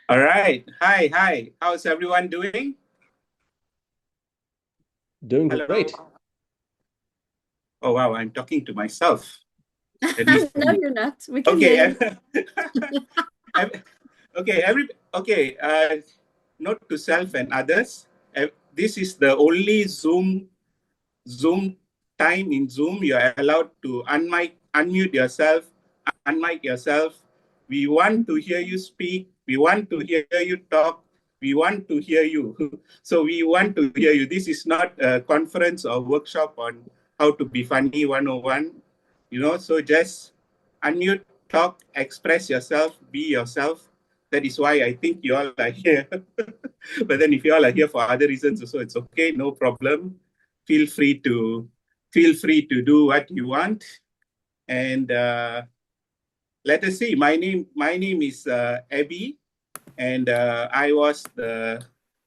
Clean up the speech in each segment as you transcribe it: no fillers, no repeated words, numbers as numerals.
All right. Hi. How's everyone doing? Doing Hello. great. Oh, wow. I'm talking to myself. No, you're not. We can Okay. hear Okay. Note to self and others. This is the only Zoom time in Zoom. You're allowed to unmute yourself, unmic yourself. We want to hear you speak. We want to hear you talk. We want to hear you. So we want to hear you. This is not a conference or workshop on how to be funny 101. So just unmute, talk, express yourself, be yourself. That is why I think you all are here. But then if you all are here for other reasons also, it's okay, no problem. Feel free to do what you want. And let us see. My name is Abbey, and I was the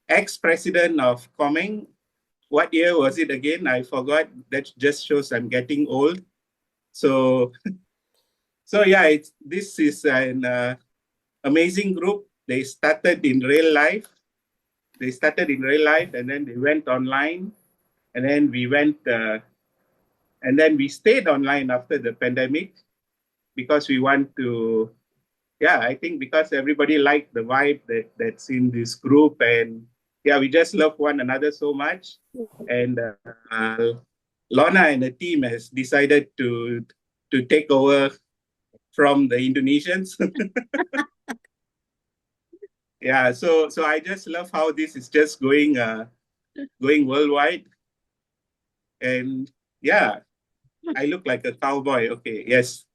ex-president of Comeng. What year was it again? I forgot. That just shows I'm getting old. So yeah, this is an amazing group. They started in real life. And then they went online, and then we went, and then we stayed online after the pandemic because we want to. Yeah, I think because everybody liked the vibe that's in this group, and yeah, we just love one another so much. And Lorna and the team has decided to take over from the Indonesians. Yeah, so I just love how this is just going worldwide. And yeah, I look like a cowboy. Okay, yes.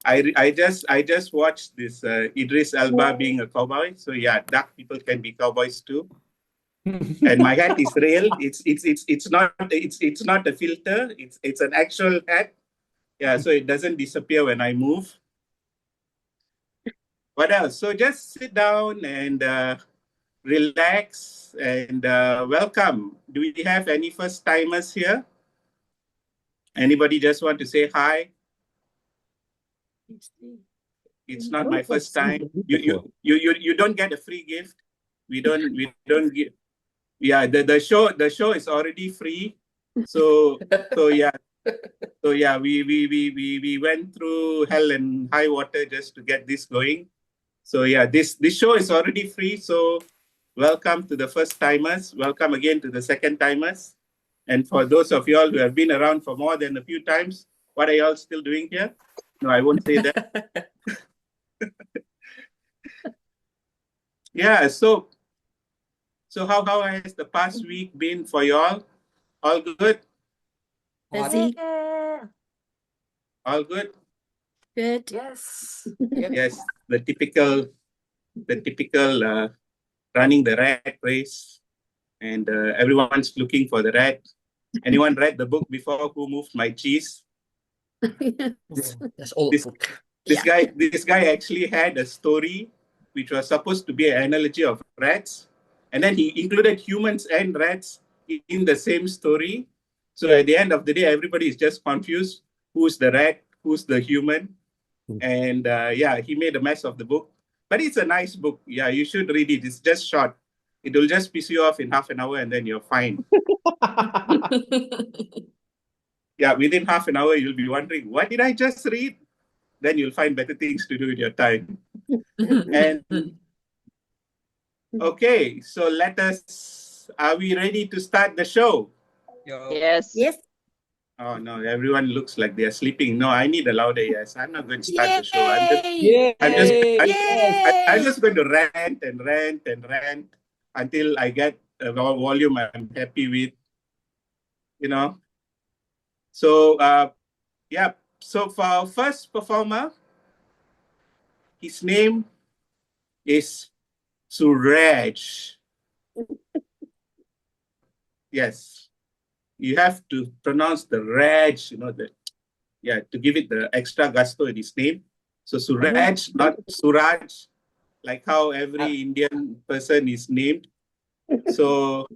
I just watched this Idris Elba being a cowboy. So yeah, dark people can be cowboys too. And my hat is real. It's not a filter. It's an actual hat. Yeah, so it doesn't disappear when I move. What else? So just sit down and relax and welcome. Do we have any first timers here? Anybody just want to say hi? It's not my first time. You don't get a free gift. We don't give. Yeah, the show is already free. So yeah. So yeah, we went through hell and high water just to get this going. So yeah, this show is already free. So welcome to the first timers. Welcome again to the second timers. And for those of y'all who have been around for more than a few times, what are y'all still doing here? No, I won't say that. Yeah, so how has the past week been for y'all? All good? Busy. All good? Good. Yes. Yes, the typical running the rat race, and everyone's looking for the rat. Anyone read the book before? Who Moved My Cheese? That's all. This guy actually had a story which was supposed to be an analogy of rats, and then he included humans and rats in the same story. So at the end of the day, everybody is just confused. Who's the rat? Who's the human? And yeah, he made a mess of the book. But it's a nice book. Yeah, you should read it. It's just short. It will just piss you off in half an hour and then you're fine. Yeah, within half an hour, you'll be wondering, what did I just read? Then you'll find better things to do with your time. And okay, so are we ready to start the show? Yes. Oh no, everyone looks like they're sleeping. No, I need a louder yes. I'm not going to start the show. I'm just going to rant and rant and rant until I get a volume I'm happy with. So yeah. So for our first performer, his name is Suraj. Yes, you have to pronounce the Raj, to give it the extra gusto in his name. So Suraj, not Suraj, like how every Indian person is named. So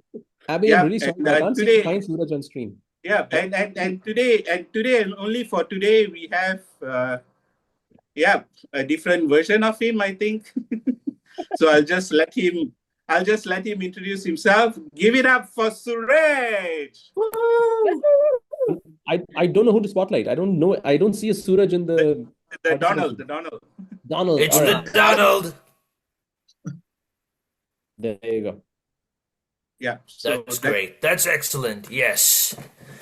Abbey, yeah, I'm really sorry. I can't seem to find Suraj on screen. Yeah, and today, and only for today, we have yeah, a different version of him, I think. So I'll just let him introduce himself. Give it up for Suraj. I don't know who to spotlight. I don't know. I don't see a Suraj in the Donald. Donald. It's all the right. Donald. There you go. Yeah. So That's great. That's excellent. Yes.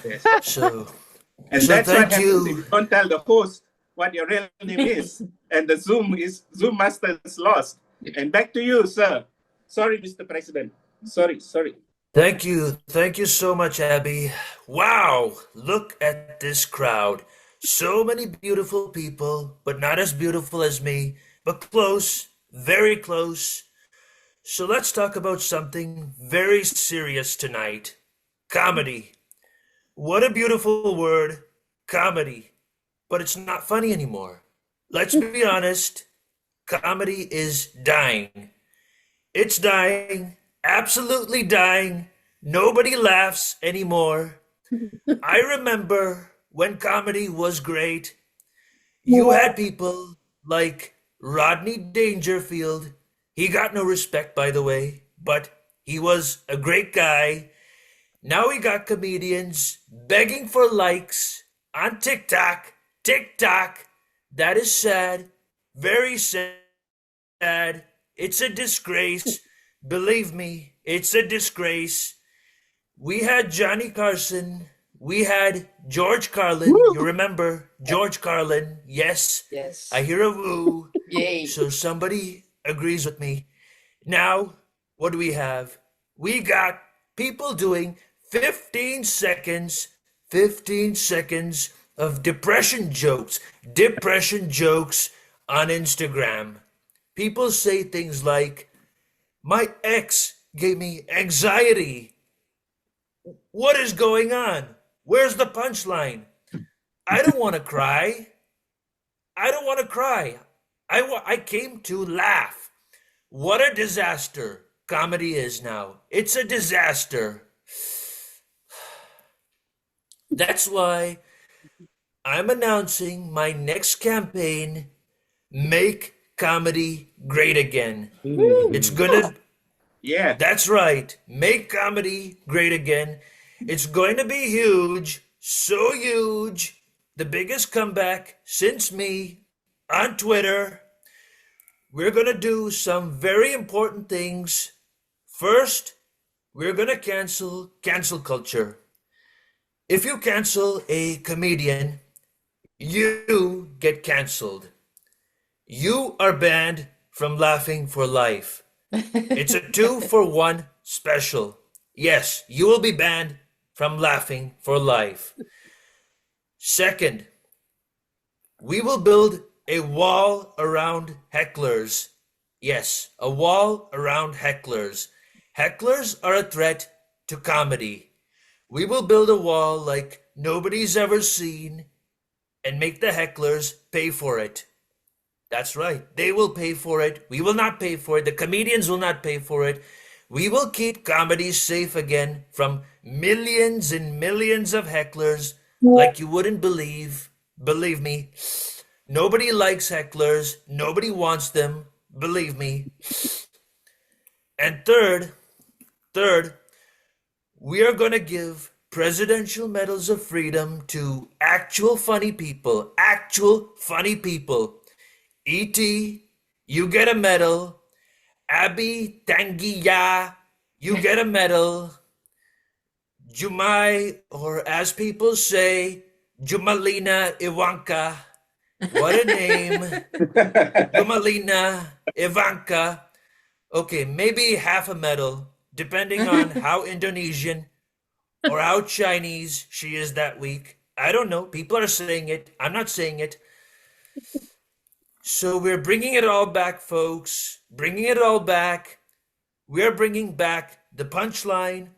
Yes. So And so that's what thank happens you. if you don't tell the host what your real name is. And the Zoom master is lost. And back to you, sir. Sorry, Mr. President. Sorry. Thank you. Thank you so much, Abbey. Wow. Look at this crowd. So many beautiful people, but not as beautiful as me, but close, very close. So let's talk about something very serious tonight. Comedy. What a beautiful word, comedy. But it's not funny anymore. Let's be honest, comedy is dying. It's dying, absolutely dying. Nobody laughs anymore. I remember when comedy was great. You had people like Rodney Dangerfield. He got no respect, by the way, but he was a great guy. Now we got comedians begging for likes on TikTok. TikTok. That is sad. Very sad. It's a disgrace. Believe me, it's a disgrace. We had Johnny Carson. We had George Carlin. Woo! You remember George Carlin? Yes. Yes. I hear a woo. Yay. So somebody agrees with me. Now, what do we have? We got people doing 15 seconds of depression jokes on Instagram. People say things like, my ex gave me anxiety. What is going on? Where's the punchline? I don't want to cry. I came to laugh. What a disaster comedy is now. It's a disaster. That's why I'm announcing my next campaign, Make Comedy Great Again. It's gonna... Yeah. That's right. Make comedy great again. It's going to be huge. So huge. The biggest comeback since me on Twitter. We're going to do some very important things. First, we're going to cancel culture. If you cancel a comedian, you get canceled. You are banned from laughing for life. It's a 2-for-1 special. Yes, you will be banned from laughing for life. Second, we will build a wall around hecklers. Yes, a wall around hecklers. Hecklers are a threat to comedy. We will build a wall like nobody's ever seen and make the hecklers pay for it. That's right. They will pay for it. We will not pay for it. The comedians will not pay for it. We will keep comedy safe again from millions and millions of hecklers like you wouldn't believe. Believe me. Nobody likes hecklers. Nobody wants them. Believe me. And third, we are going to give presidential medals of freedom to actual funny people. Actual funny people. E.T., you get a medal. Abbey Tangiya, you get a medal. Jumai, or as people say, Jumalina Ivanka. What a name. Jumalina Ivanka. Okay, maybe half a medal, depending on how Indonesian or how Chinese she is that week. I don't know. People are saying it. I'm not saying it. So we're bringing it all back, folks. Bringing it all back. We're bringing back the punchline.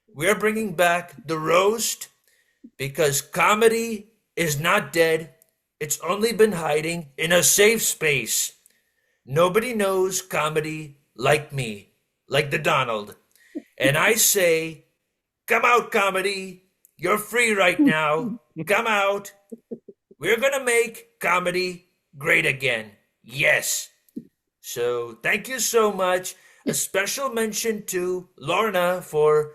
We're bringing back the roast. Because comedy is not dead. It's only been hiding in a safe space. Nobody knows comedy like me, like the Donald. And I say, come out, comedy. You're free right now. Come out. We're going to make comedy great again. Yes. So thank you so much. A special mention to Lorna for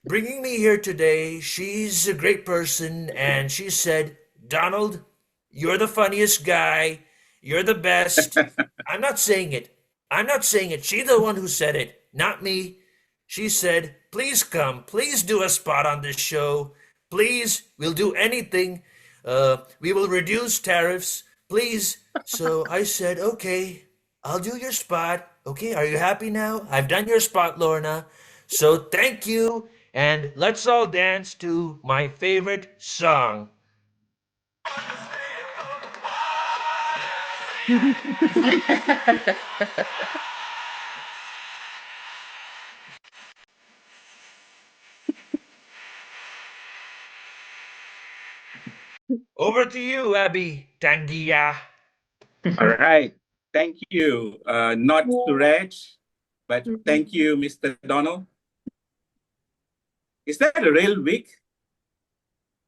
bringing me here today. She's a great person, and she said, Donald, you're the funniest guy. You're the best. I'm not saying it. I'm not saying it. She's the one who said it, not me. She said, please come. Please do a spot on this show. Please, we'll do anything. We will reduce tariffs. Please. So I said, okay, I'll do your spot. Okay, are you happy now? I've done your spot, Lorna. So thank you. And let's all dance to my favorite song. Over to you, Abby Tangia. All right. Thank you. Not Suraj, but thank you, Mr. Donald. Is that a real wig?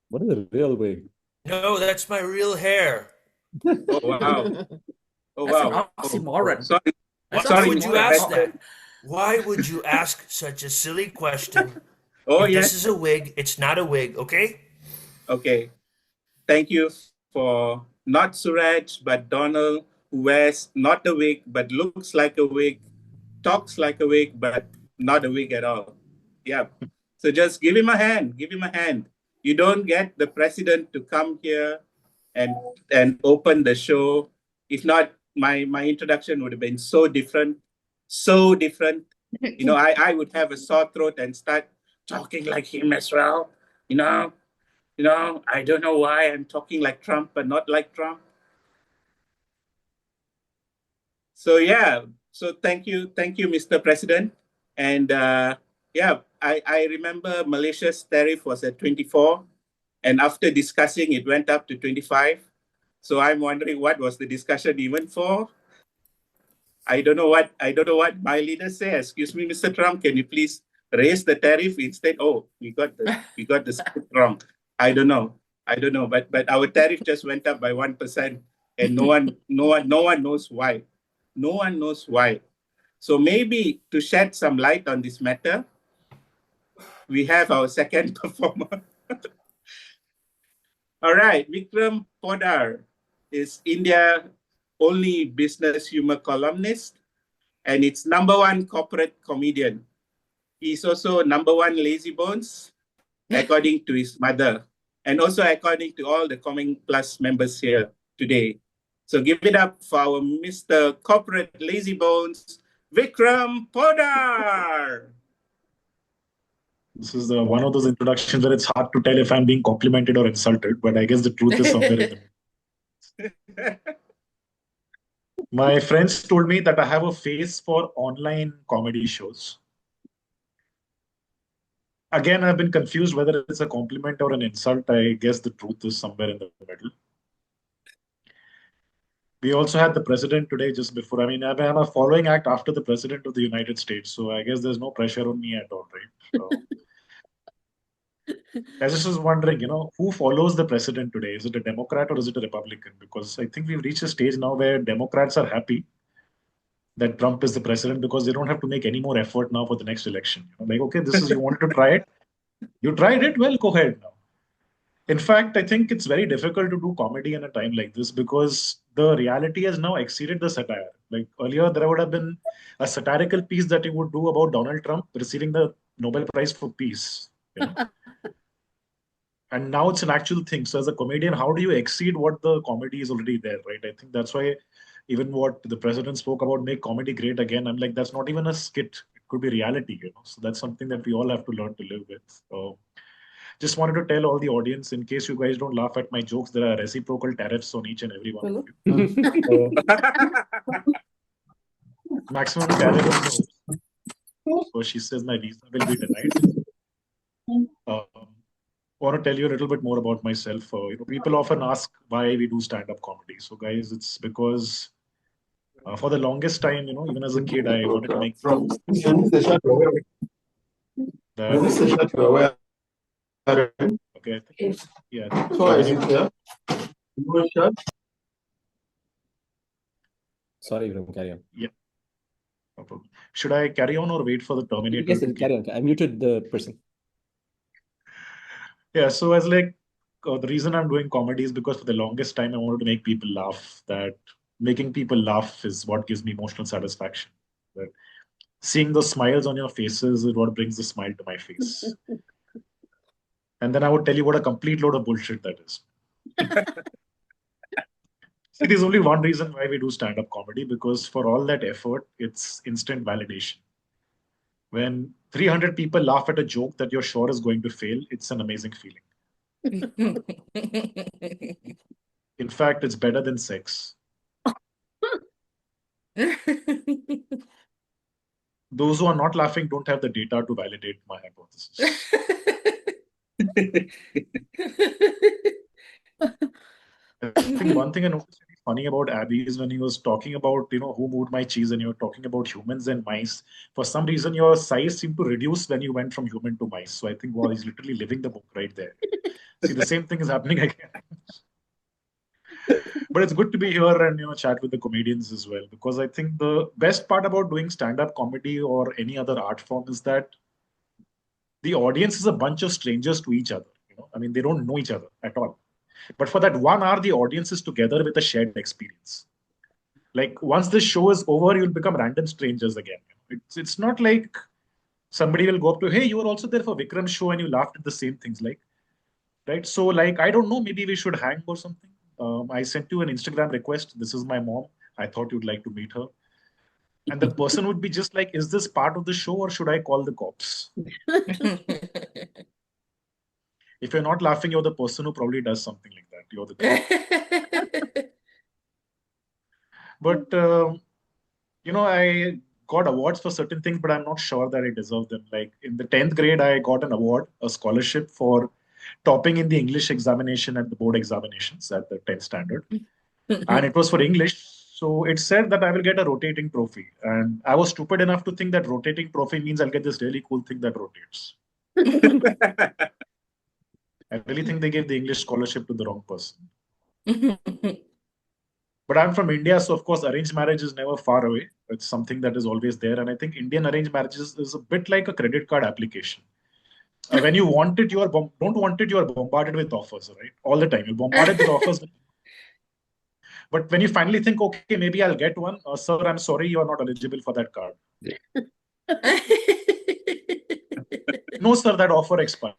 What is a real wig? No, that's my real hair. Oh, wow. Oh, That's wow. an oxymoron. Sorry. That's Why Sorry, would you Mr. ask President. that? Why would you ask such a silly question? Oh, If yes. this is a wig, it's not a wig, okay? Okay. Thank you for not Suraj, but Donald, who wears not a wig, but looks like a wig, talks like a wig, but not a wig at all. Yeah. So just give him a hand. Give him a hand. You don't get the president to come here and open the show. If not, my introduction would have been so different. So different. You know, I would have a sore throat and start talking like him as well. You know, I don't know why I'm talking like Trump, but not like Trump. So yeah, so thank you, Mr. President. And yeah, I remember Malaysia's tariff was at 24, and after discussing, it went up to 25. So I'm wondering what was the discussion even for? I don't know what my leader says. Excuse me, Mr. Trump, can you please raise the tariff instead? Oh, we got the script wrong. I don't know. But our tariff just went up by 1%, and no one knows why. No one knows why. So maybe to shed some light on this matter, we have our second performer. All right, Vikram Podar is India's only business humor columnist, and it's #1 corporate comedian. He's also #1 lazy bones, according to his mother, and also according to all the Coming Plus members here today. So give it up for our Mr. Corporate Lazy Bones, Vikram Podar. This is one of those introductions where it's hard to tell if I'm being complimented or insulted, but I guess the truth is somewhere in the middle. My friends told me that I have a face for online comedy shows. Again, I've been confused whether it's a compliment or an insult. I guess the truth is somewhere in the middle. We also had the president today just before. I mean, I'm a following act after the president of the United States, so I guess there's no pressure on me at all, right? So, I just was wondering, who follows the president today? Is it a Democrat or is it a Republican? Because I think we've reached a stage now where Democrats are happy that Trump is the president because they don't have to make any more effort now for the next election. Like, okay, you wanted to try it. You tried it, well, go ahead now. In fact, I think it's very difficult to do comedy in a time like this because the reality has now exceeded the satire. Like earlier, there would have been a satirical piece that you would do about Donald Trump receiving the Nobel Prize for Peace. And now it's an actual thing. So as a comedian, how do you exceed what the comedy is already there, right? I think that's why even what the president spoke about, make comedy great again, I'm like, that's not even a skit. It could be reality, So that's something that we all have to learn to live with. So just wanted to tell all the audience, in case you guys don't laugh at my jokes, there are reciprocal tariffs on each and every one of you. Maximum tariff. So she says my visa will be denied. I want to tell you a little bit more about myself. People often ask why we do stand-up comedy. So guys, it's because for the longest time, even as a kid, I wanted to make films. Okay. Yeah. Sorry, Vikram, carry on. Yeah, no problem. Should I carry on or wait for the Terminator Yes, to carry on. I muted the person. Yeah, so as like the reason I'm doing comedy is because for the longest time I wanted to make people laugh. That making people laugh is what gives me emotional satisfaction. That seeing those smiles on your faces is what brings the smile to my face. And then I would tell you what a complete load of bullshit that is. See, there's only one reason why we do stand-up comedy, because for all that effort, it's instant validation. When 300 people laugh at a joke that you're sure is going to fail, it's an amazing feeling. In fact, it's better than sex. Those who are not laughing don't have the data to validate my hypothesis. I think one thing I noticed really funny about Abbey is when he was talking about, who moved my cheese, and you were talking about humans and mice. For some reason, your size seemed to reduce when you went from human to mice. So I think, wow, he's literally living the book right there. See, the same thing is happening again. But it's good to be here and chat with the comedians as well, because I think the best part about doing stand-up comedy or any other art form is that the audience is a bunch of strangers to each other. I mean, they don't know each other at all. But for that 1 hour, the audience is together with a shared experience. Like once this show is over, you'll become random strangers again. It's not like somebody will go up to, hey, you were also there for Vikram's show and you laughed at the same things, like, right? So like, I don't know, maybe we should hang or something. I sent you an Instagram request. This is my mom. I thought you'd like to meet her. And the person would be just like, is this part of the show or should I call the cops? If you're not laughing, you're the person who probably does something like that. You're the cop. But, I got awards for certain things, but I'm not sure that I deserve them. Like in the 10th grade, I got an award, a scholarship for topping in the English examination at the board examinations at the 10th standard. And it was for English. So it said that I will get a rotating trophy. And I was stupid enough to think that rotating trophy means I'll get this really cool thing that rotates. I really think they gave the English scholarship to the wrong person. But I'm from India, so of course, arranged marriage is never far away. It's something that is always there. And I think Indian arranged marriages is a bit like a credit card application. When you want it, don't want it, you are bombarded with offers, right? All the time. You're bombarded with offers. But when you finally think, okay, maybe I'll get one, sir, I'm sorry, you are not eligible for that card. No, sir, that offer expired.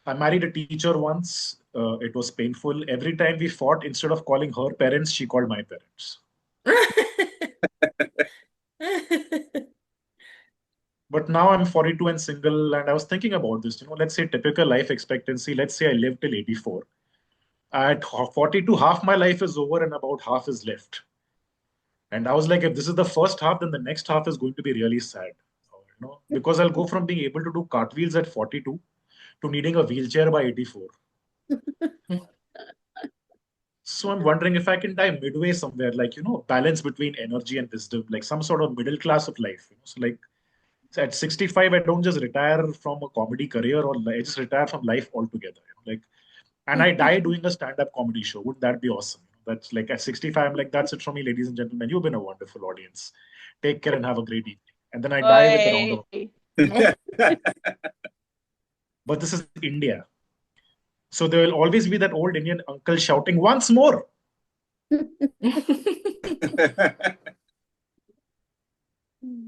I married a teacher once. It was painful. Every time we fought, instead of calling her parents, she called my parents. But now I'm 42 and single, and I was thinking about this. Let's say typical life expectancy. Let's say I live till 84. At 42, half my life is over and about half is left. And I was like, if this is the first half, then the next half is going to be really sad. Because I'll go from being able to do cartwheels at 42 to needing a wheelchair by 84. So I'm wondering if I can die midway somewhere, like, balance between energy and wisdom, like some sort of middle class of life. So like at 65, I don't just retire from a comedy career, or I just retire from life altogether. And I die doing a stand-up comedy show. Wouldn't that be awesome? That's like at 65, I'm like, that's it from me, ladies and gentlemen. You've been a wonderful audience. Take care and have a great evening. And then I die with a round of applause. But this is India. So there will always be that old Indian uncle shouting, once more.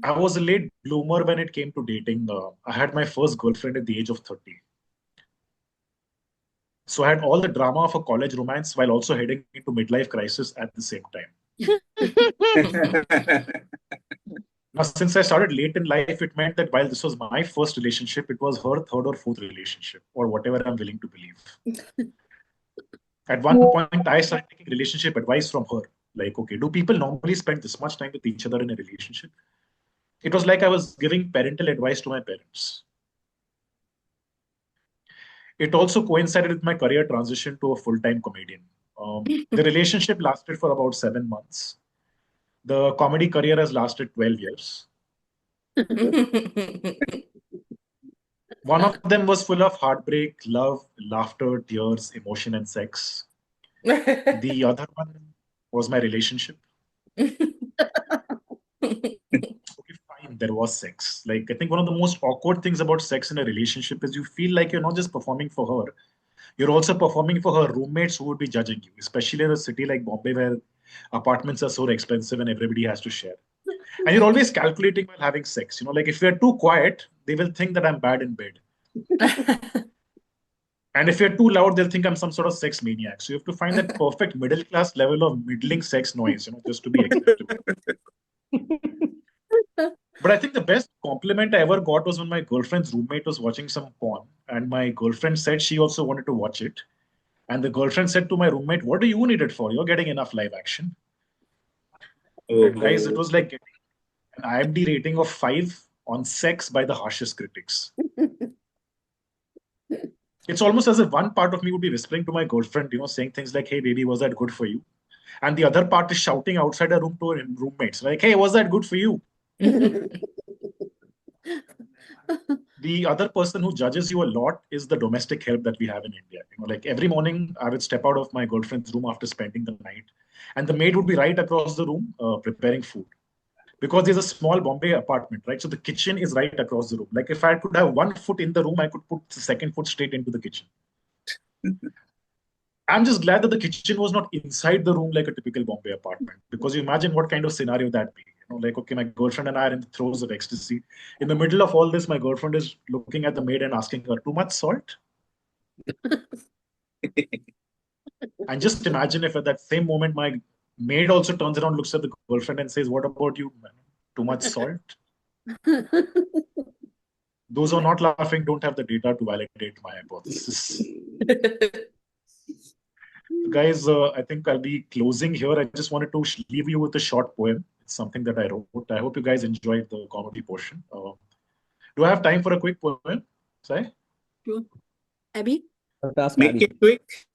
I was a late bloomer when it came to dating. I had my first girlfriend at the age of 30. So I had all the drama of a college romance while also heading into midlife crisis at the same time. Now, since I started late in life, it meant that while this was my first relationship, it was her third or fourth relationship, or whatever I'm willing to believe. At one point, I started taking relationship advice from her. Like, okay, do people normally spend this much time with each other in a relationship? It was like I was giving parental advice to my parents. It also coincided with my career transition to a full-time comedian. The relationship lasted for about 7 months. The comedy career has lasted 12 years. One of them was full of heartbreak, love, laughter, tears, emotion, and sex. The other one was my relationship. Okay, fine, there was sex. Like, I think one of the most awkward things about sex in a relationship is you feel like you're not just performing for her, you're also performing for her roommates who would be judging you, especially in a city like Bombay where apartments are so expensive and everybody has to share. And you're always calculating while having sex. Like if we're too quiet, they will think that I'm bad in bed. And if you're too loud, they'll think I'm some sort of sex maniac. So you have to find that perfect middle class level of middling sex noise, just to be acceptable. But I think the best compliment I ever got was when my girlfriend's roommate was watching some porn, and my girlfriend said she also wanted to watch it. And the girlfriend said to my roommate, "What do you need it for? You're getting enough live action." Guys, it was like getting an IMDb rating of 5 on sex by the harshest critics. It's almost as if one part of me would be whispering to my girlfriend, saying things like, "Hey, baby, was that good for you?" And the other part is shouting outside her room to her roommates, like, "Hey, was that good for you?" The other person who judges you a lot is the domestic help that we have in India. Like every morning, I would step out of my girlfriend's room after spending the night, and the maid would be right across the room preparing food. Because there's a small Bombay apartment, right? So the kitchen is right across the room. Like if I could have 1 foot in the room, I could put the second foot straight into the kitchen. I'm just glad that the kitchen was not inside the room like a typical Bombay apartment, because you imagine what kind of scenario that'd be. Like, okay, my girlfriend and I are in the throes of ecstasy. In the middle of all this, my girlfriend is looking at the maid and asking her, "Too much salt?" And just imagine if at that same moment, my maid also turns around, looks at the girlfriend and says, "What about you, man? Too much salt?" Those who are not laughing don't have the data to validate my hypothesis. Guys, I think I'll be closing here. I just wanted to leave you with a short poem. It's something that I wrote. I hope you guys enjoyed the comedy portion. Do I have time for a quick poem? Say? Sure. Abby? Ask Make Abby. it quick.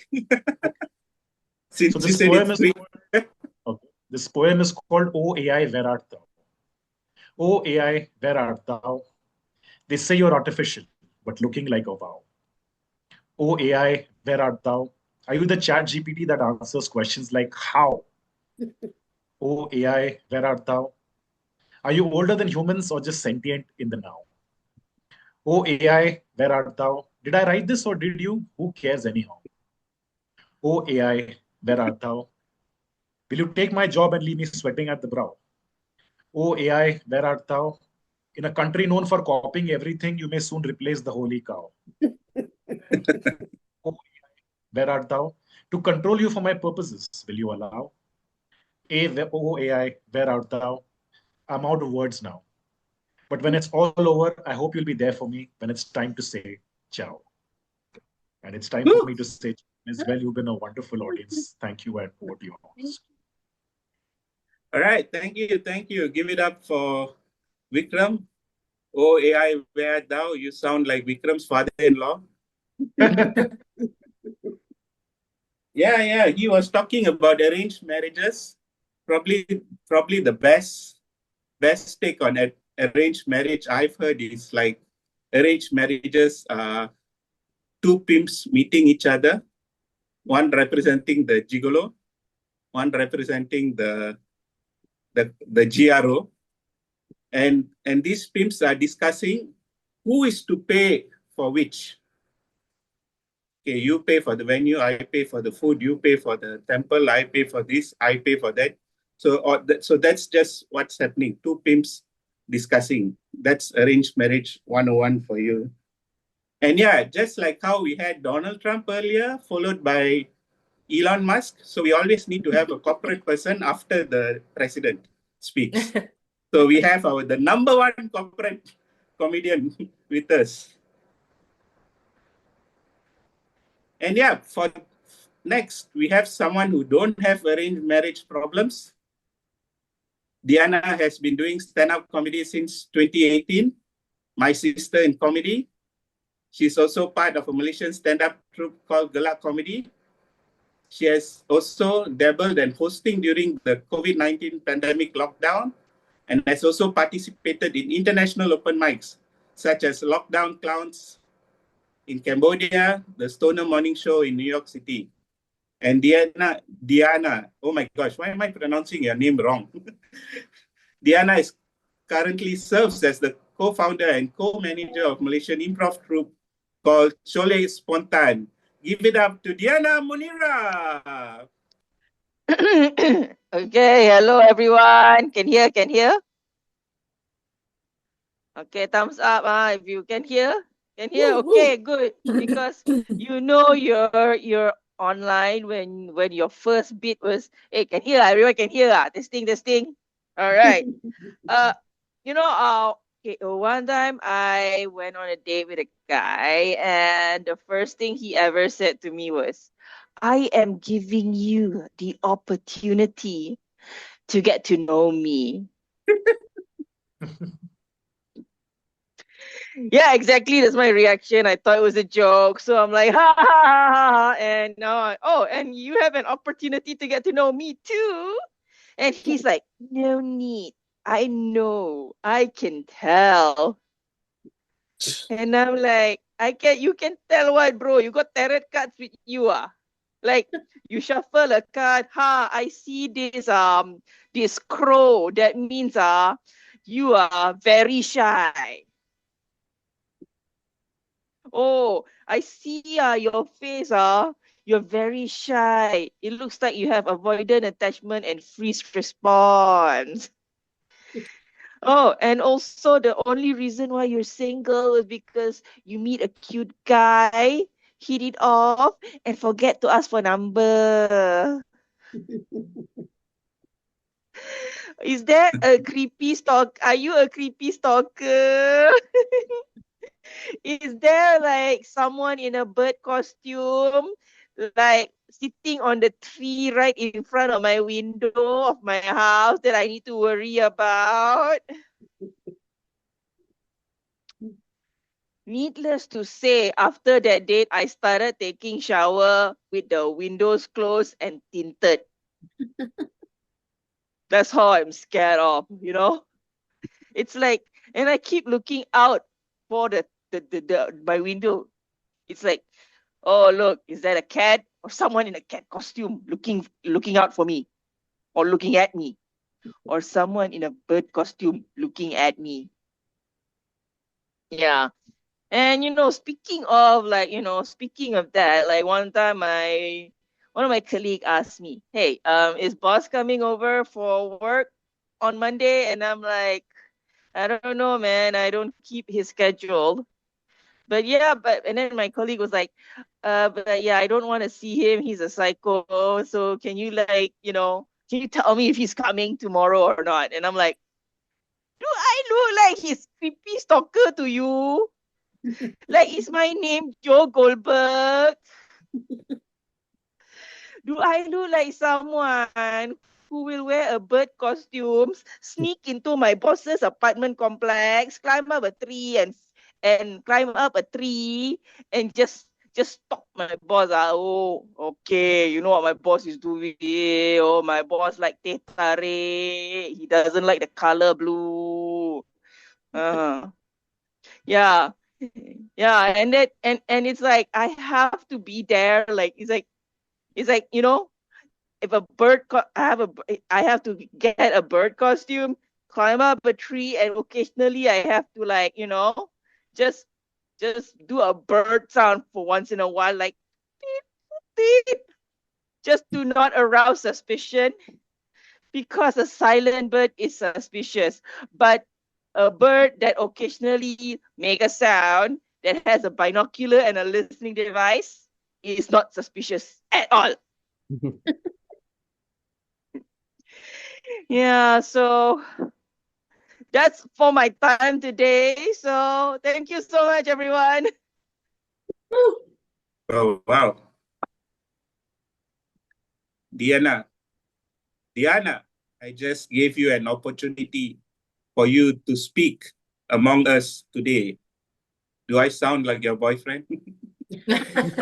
Since So you this said poem it's is quick. okay. This poem is called "O AI, Where Art Thou?" "O AI, where art thou? They say you're artificial, but looking like a wow. O AI, where art thou? Are you the chat GPT that answers questions like how? O AI, where art thou? Are you older than humans or just sentient in the now? O AI, where art thou? Did I write this or did you? Who cares anyhow? O AI, where art thou? Will you take my job and leave me sweating at the brow? O AI, where art thou? In a country known for copying everything, you may soon replace the holy cow. O AI, where art thou? To control you for my purposes, will you allow? O AI, where art thou? I'm out of words now. But when it's all over, I hope you'll be there for me when it's time to say ciao. And it's time for me to say as well. You've been a wonderful audience. Thank you, and over to you. All right, thank you, thank you. Give it up for Vikram. Oh, AI, where thou? You sound like Vikram's father-in-law. Yeah, he was talking about arranged marriages. Probably the best take on arranged marriage I've heard is like arranged marriages are two pimps meeting each other, one representing the gigolo, one representing the GRO, and these pimps are discussing who is to pay for which. Okay, you pay for the venue, I pay for the food, you pay for the temple, I pay for this, I pay for that. So that's just what's happening. Two pimps discussing. That's arranged marriage 101 for you. And yeah, just like how we had Donald Trump earlier, followed by Elon Musk. So we always need to have a corporate person after the president speaks. So we have the number one corporate comedian with us. And yeah, for next, we have someone who don't have arranged marriage problems. Diana has been doing stand-up comedy since 2018. My sister in comedy. She's also part of a Malaysian stand-up troupe called Gelak Comedy. She has also dabbled and hosting during the COVID-19 pandemic lockdown, and has also participated in international open mics, such as Lockdown Clowns in Cambodia, the Stoner Morning Show in New York City. And Diana, oh my gosh, why am I pronouncing your name wrong? Diana is currently serves as the co-founder and co-manager of Malaysian improv troupe called Chole Spontan. Give it up to Diana Munira. Okay, hello everyone. Can hear? Okay, thumbs up. If you can hear, Okay, good. Because you're online when your first bit was, hey, can hear? Everyone can hear? Testing. All right. Okay, one time I went on a date with a guy, and the first thing he ever said to me was, I am giving you the opportunity to get to know me. Yeah, exactly. That's my reaction. I thought it was a joke. So I'm like, ha ha ha ha. Ha. And now, and you have an opportunity to get to know me too. And he's like, no need. I know. I can tell. And I'm like, you can tell what, bro? You got tarot cards with you, ah? Like, you shuffle a card, I see this crow. That means you are very shy. Oh, I see your face, you're very shy. It looks like you have avoidant attachment and freeze response. Oh, and also the only reason why you're single is because you meet a cute guy, hit it off, and forget to ask for number. Is there a creepy stalk? Are you a creepy stalker? Is there like someone in a bird costume, like sitting on the tree right in front of my window of my house that I need to worry about? Needless to say, after that date, I started taking shower with the windows closed and tinted. That's how I'm scared of, It's like, and I keep looking out for my window. It's like, oh look, is that a cat or someone in a cat costume looking out for me, or looking at me, or someone in a bird costume looking at me? Yeah. And speaking of that, like one time one of my colleague asked me, hey, is boss coming over for work on Monday? And I'm like, I don't know, man. I don't keep his schedule. But yeah, and then my colleague was like, but yeah, I don't want to see him. He's a psycho. So can you can you tell me if he's coming tomorrow or not? And I'm like, do I look like his creepy stalker to you? Like, is my name Joe Goldberg? Do I look like someone who will wear a bird costume, sneak into my boss's apartment complex, climb up a tree and climb up a tree and just stalk my boss? Oh, okay. You know what my boss is doing? Oh, my boss like teh tarik. He doesn't like the color blue. Yeah. Yeah, and it's like I have to be there. Like it's like if I have to get a bird costume, climb up a tree, and occasionally I have to just do a bird sound for once in a while, like beep, beep, just to not arouse suspicion, because a silent bird is suspicious, but a bird that occasionally make a sound, that has a binocular and a listening device, is not suspicious at all. Yeah, so that's for my time today. So thank you so much, everyone. Oh, wow. Diana, I just gave you an opportunity for you to speak among us today. Do I sound like your boyfriend? Or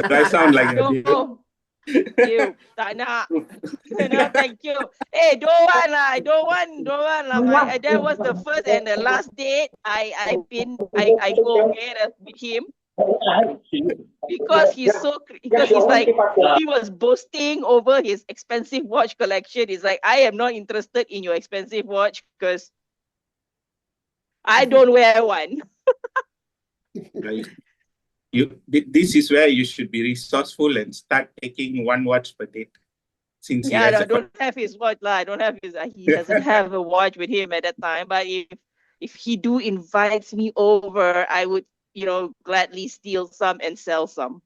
do I sound like a dude? No. You, tak nak. No, thank you. Hey, don't want lah. I don't want lah. That was the first and the last date I go together with him. because he's like, he was boasting over his expensive watch collection. He's like, I am not interested in your expensive watch because I don't wear one. Right. This is where you should be resourceful and start taking one watch per date. Since Yeah, he I has don't have his watch lah. I don't have his. He doesn't have a watch with him at that time. But if he do invites me over, I would gladly steal some and sell some.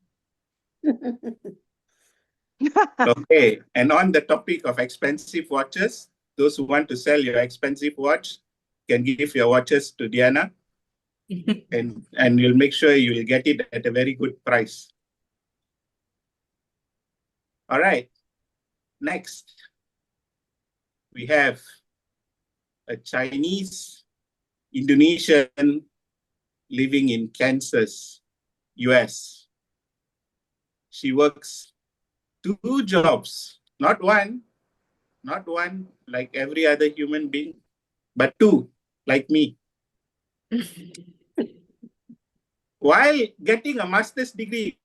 Okay, and on the topic of expensive watches, those who want to sell your expensive watch can give your watches to Diana, and you'll make sure you'll get it at a very good price. All right, next we have a Chinese Indonesian living in Kansas, US. She works 2 jobs, not one like every other human being, but 2 like me. While getting a master's degree,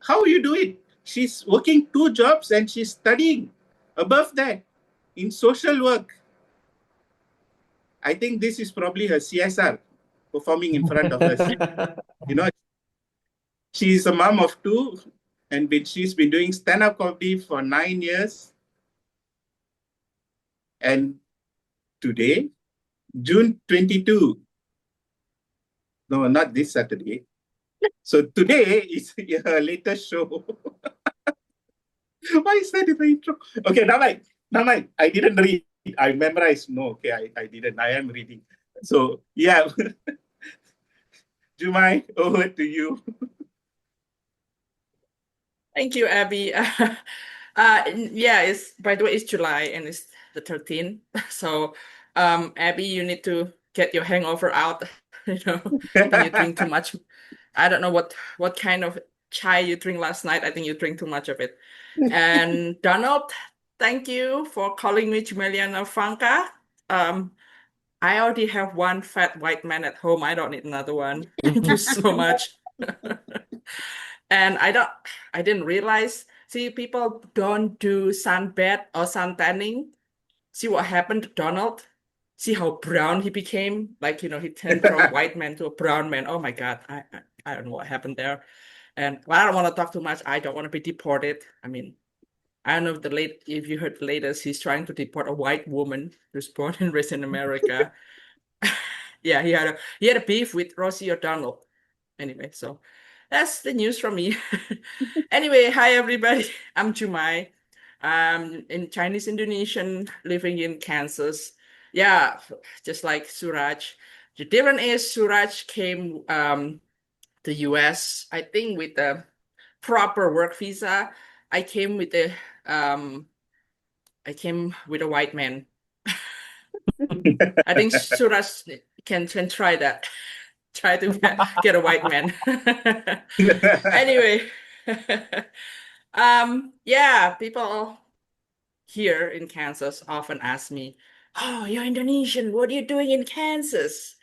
how you do it? She's working 2 jobs and she's studying above that in social work. I think this is probably her CSR performing in front of us. She's a mom of 2, and she's been doing stand-up comedy for 9 years. And today, June 22, no, not this Saturday. So today is her latest show. Why is that in the intro? Okay, now I didn't read. I memorized. No, okay, I didn't. I am reading. So yeah, Jumai, over to you. Thank you, Abby. Yeah, by the way, it's July and it's the 13th. So, Abby, you need to get your hangover out. I think you drink too much. I don't know what kind of chai you drink last night. I think you drink too much of it. And Donald, thank you for calling me Jumeliana Franca. I already have one fat white man at home. I don't need another one. Thank you so much. And I didn't realize, see, people don't do sunbath or sun tanning. See what happened to Donald? See how brown he became? Like, he turned from white man to a brown man. Oh my God, I don't know what happened there. And I don't want to talk too much. I don't want to be deported. I mean, I don't know if you heard the latest, he's trying to deport a white woman who's born and raised in America. Yeah, he had a beef with Rosie O'Donnell. Anyway, so that's the news from me. Anyway, hi everybody. I'm Jumai. I'm in Chinese Indonesian living in Kansas. Yeah, just like Suraj. The difference is Suraj came the US, I think, with a proper work visa. I came with a white man. I think Suraj can try that. Try to get a white man. Anyway, yeah, people here in Kansas often ask me, "Oh, you're Indonesian. What are you doing in Kansas?"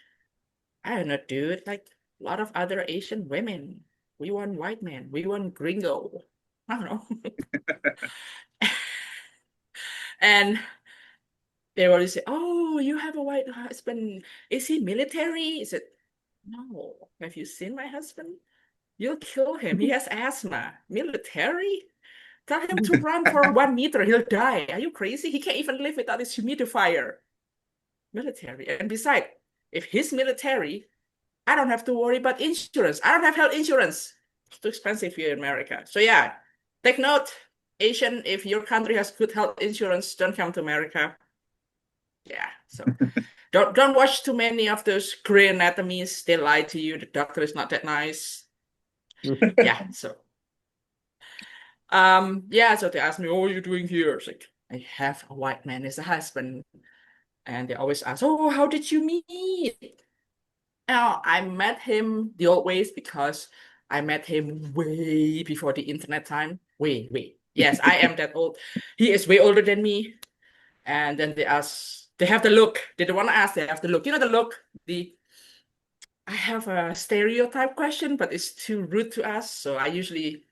I don't know, dude. Like a lot of other Asian women, we want white men. We want gringo. I don't know. And they always say, "Oh, you have a white husband. Is he military?" I said, "No. Have you seen my husband? You'll kill him. He has asthma. Military? Tell him to run for 1 meter. He'll die. Are you crazy? He can't even live without his humidifier. Military. And besides, if he's military, I don't have to worry about insurance. I don't have health insurance. It's too expensive here in America. So yeah, take note, Asian, if your country has good health insurance, don't come to America. Yeah, so don't watch too many of those Grey Anatomies. They lie to you. The doctor is not that nice. Yeah, so yeah, so they ask me, "Oh, what are you doing here?" It's like, I have a white man as a husband. And they always ask, "Oh, how did you meet?" Now, I met him the old ways because I met him way before the internet time. Way. Yes, I am that old. He is way older than me. And then they have the look. They don't want to ask, they have the look. You know the look? I have a stereotype question, but it's too rude to ask, so I usually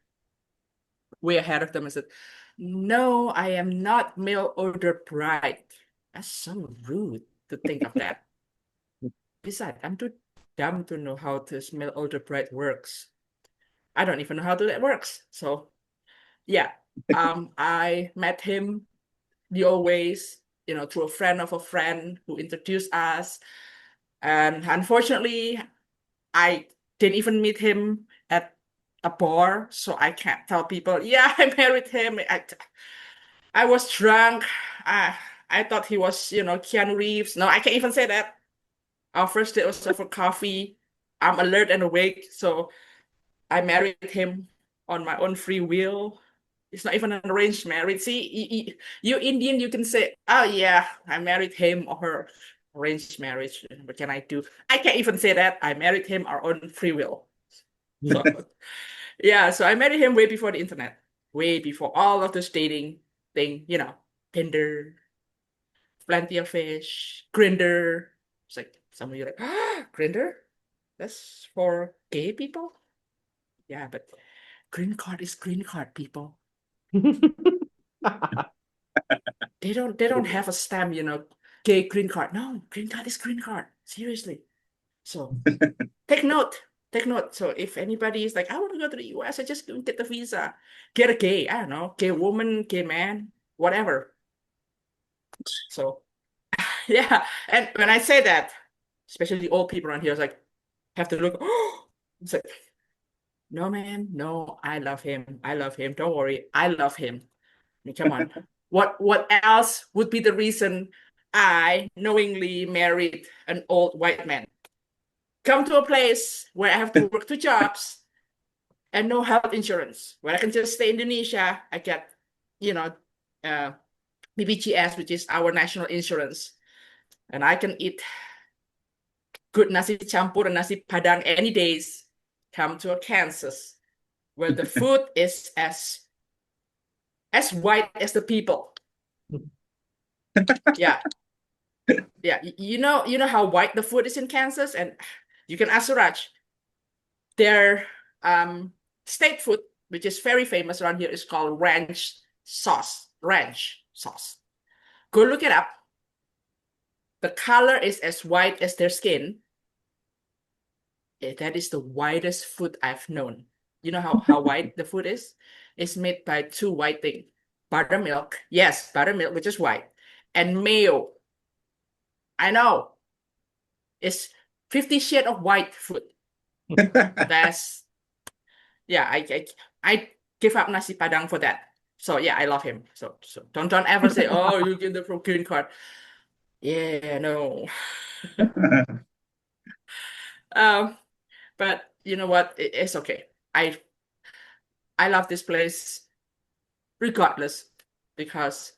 way ahead of them and said, "No, I am not mail order bride." That's so rude to think of that. Besides, I'm too dumb to know how this mail order bride works. I don't even know how that works. So yeah, I met him the old ways, through a friend of a friend who introduced us. And unfortunately, I didn't even meet him at a bar, so I can't tell people, yeah, I married him. I was drunk. I thought he was, Keanu Reeves. No, I can't even say that. Our first date was over coffee. I'm alert and awake, so I married him on my own free will. It's not even an arranged marriage. See, you Indian, you can say, "Oh yeah, I married him or her." Arranged marriage. What can I do? I can't even say that. I married him our own free will. So yeah, so I married him way before the internet, way before all of this dating thing. Tinder, Plenty of Fish, Grinder. It's like some of you are like, ah, Grinder? That's for gay people? Yeah, but green card is green card, people. They don't have a stamp, gay green card. No, green card is green card. Seriously. So take note. Take note. So if anybody is like, I want to go to the US, I just don't get the visa. Get a gay, I don't know, gay woman, gay man, whatever. So yeah. And when I say that, especially the old people around here, it's like, have to look, oh, it's like, no, man, no, I love him. I love him. Don't worry, I love him. I mean, come on. What else would be the reason I knowingly married an old white man? Come to a place where I have to work 2 jobs and no health insurance, where I can just stay in Indonesia. I get, BPJS, which is our national insurance, and I can eat good nasi campur and nasi padang any days. Come to a Kansas where the food is as white as the people. Yeah. Yeah, you know how white the food is in Kansas, and you can ask Suraj. Their state food, which is very famous around here, is called ranch sauce. Ranch sauce. Go look it up. The color is as white as their skin. That is the whitest food I've known. You know how white the food is? It's made by 2 white things. Buttermilk. Yes, buttermilk, which is white. And mayo. I know. It's 50 shades of white food. That's, yeah, I give up nasi padang for that. So yeah, I love him. So don't ever say, oh, you get the green card. Yeah, no. But you know what? It's okay. I love this place regardless, because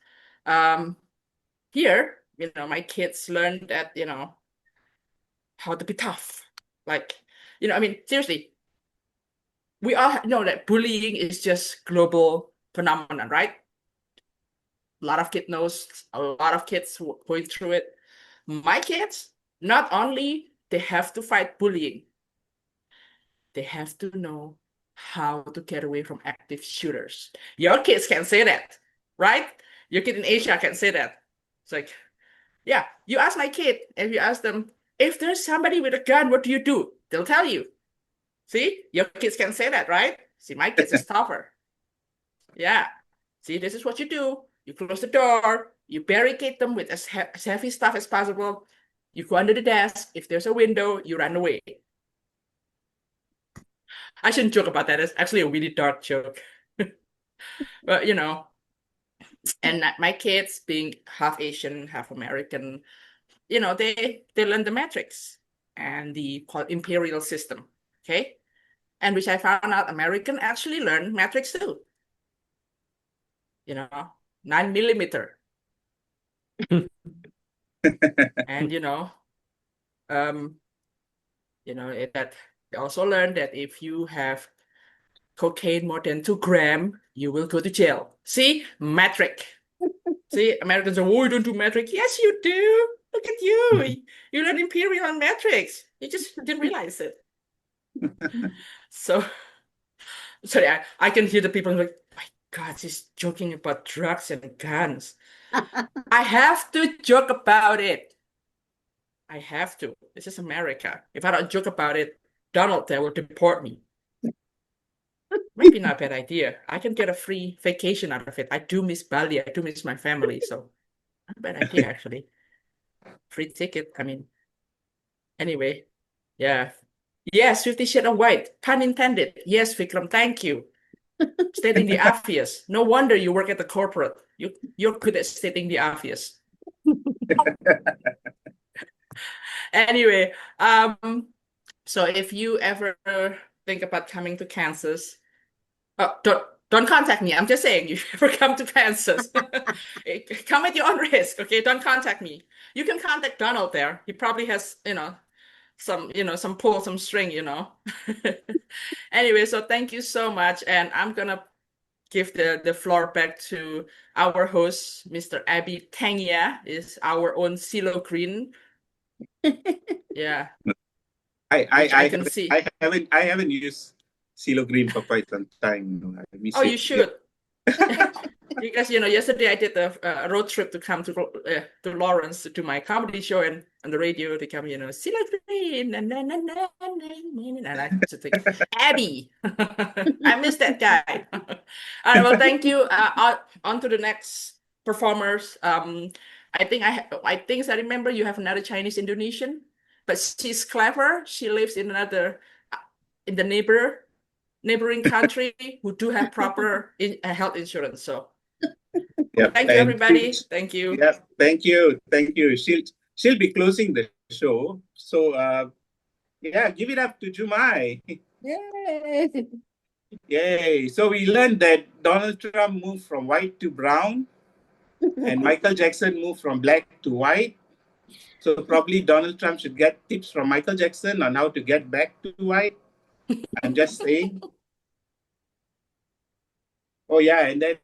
here, my kids learn that, how to be tough. Like, I mean, seriously, we all know that bullying is just global phenomenon, right? A lot of kids knows, a lot of kids going through it. My kids, not only they have to fight bullying, they have to know how to get away from active shooters. Your kids can say that, right? Your kid in Asia can say that. It's like, yeah, you ask my kid, and you ask them, if there's somebody with a gun, what do you do? They'll tell you. See, your kids can say that, right? See, my kids is tougher. Yeah. See, this is what you do. You close the door, you barricade them with as heavy stuff as possible. You go under the desk. If there's a window, you run away. I shouldn't joke about that. It's actually a really dark joke. But, and my kids being half Asian, half American, they learn the matrix and the imperial system, okay? And which I found out American actually learn matrix too. 9mm. And that they also learned that if you have cocaine more than 2 grams, you will go to jail. See, metric. See, Americans say, oh, you don't do metric. Yes, you do. Look at you. You learned Imperial and Matrix. You just didn't realize it. So, sorry, I can hear the people like, my God, she's joking about drugs and guns. I have to joke about it. I have to. This is America. If I don't joke about it, Donald there will deport me. Maybe not a bad idea. I can get a free vacation out of it. I do miss Bali. I do miss my family. So, not a bad idea, actually. Free ticket. I mean, anyway, yeah. Yes, 50 Shades of White. Pun intended. Yes, Vikram, thank you. Stating the obvious. No wonder you work at the corporate. You're good at stating the obvious. Anyway, so if you ever think about coming to Kansas, don't contact me. I'm just saying, you ever come to Kansas, come at your own risk. Okay, don't contact me. You can contact Donald there. He probably has, some pull, some string. Anyway, so thank you so much, and I'm gonna give the floor back to our host, Mr. Abbey Tangya, is our own CeeLo Green. Yeah. I can see. I haven't used CeeLo Green for quite some time. I miss Oh, it. you should. Because yesterday I did a road trip to come to Lawrence to do my comedy show, and on the radio they come, CeeLo Green, and I just think, Abbey. I miss that guy. All right, well, thank you. On to the next performers. I think as I remember, you have another Chinese Indonesian, but she's clever. She lives in in the neighboring country who do have proper health insurance. So Yeah, thank you, everybody. Thank you. Yeah, thank you. She'll be closing the show. So yeah, give it up to Jumai. Yay! Yay. So we learned that Donald Trump moved from white to brown and Michael Jackson moved from black to white. So probably Donald Trump should get tips from Michael Jackson on how to get back to white. I'm just saying. Oh yeah, and then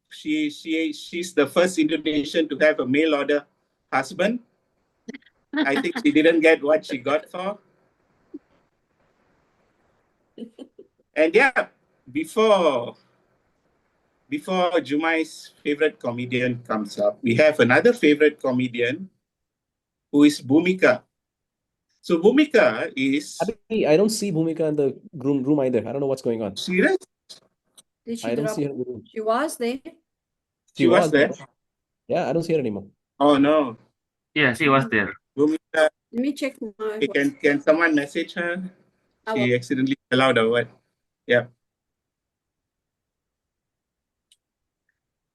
she's the first Indonesian to have a mail order husband. I think she didn't get what she got for. And yeah, before Jumai's favorite comedian comes up, we have another favorite comedian who is Bhumika. So Bhumika is... I don't see Bhumika in the room either. I don't know what's going on. Serious? Did she I don't drop? see her in the room. She was there. She was there? Yeah, I don't see her anymore. Oh no. Yeah, she was there. Bhumika, Let me check my. can someone message her? I She will. accidentally fell out or what? Yeah.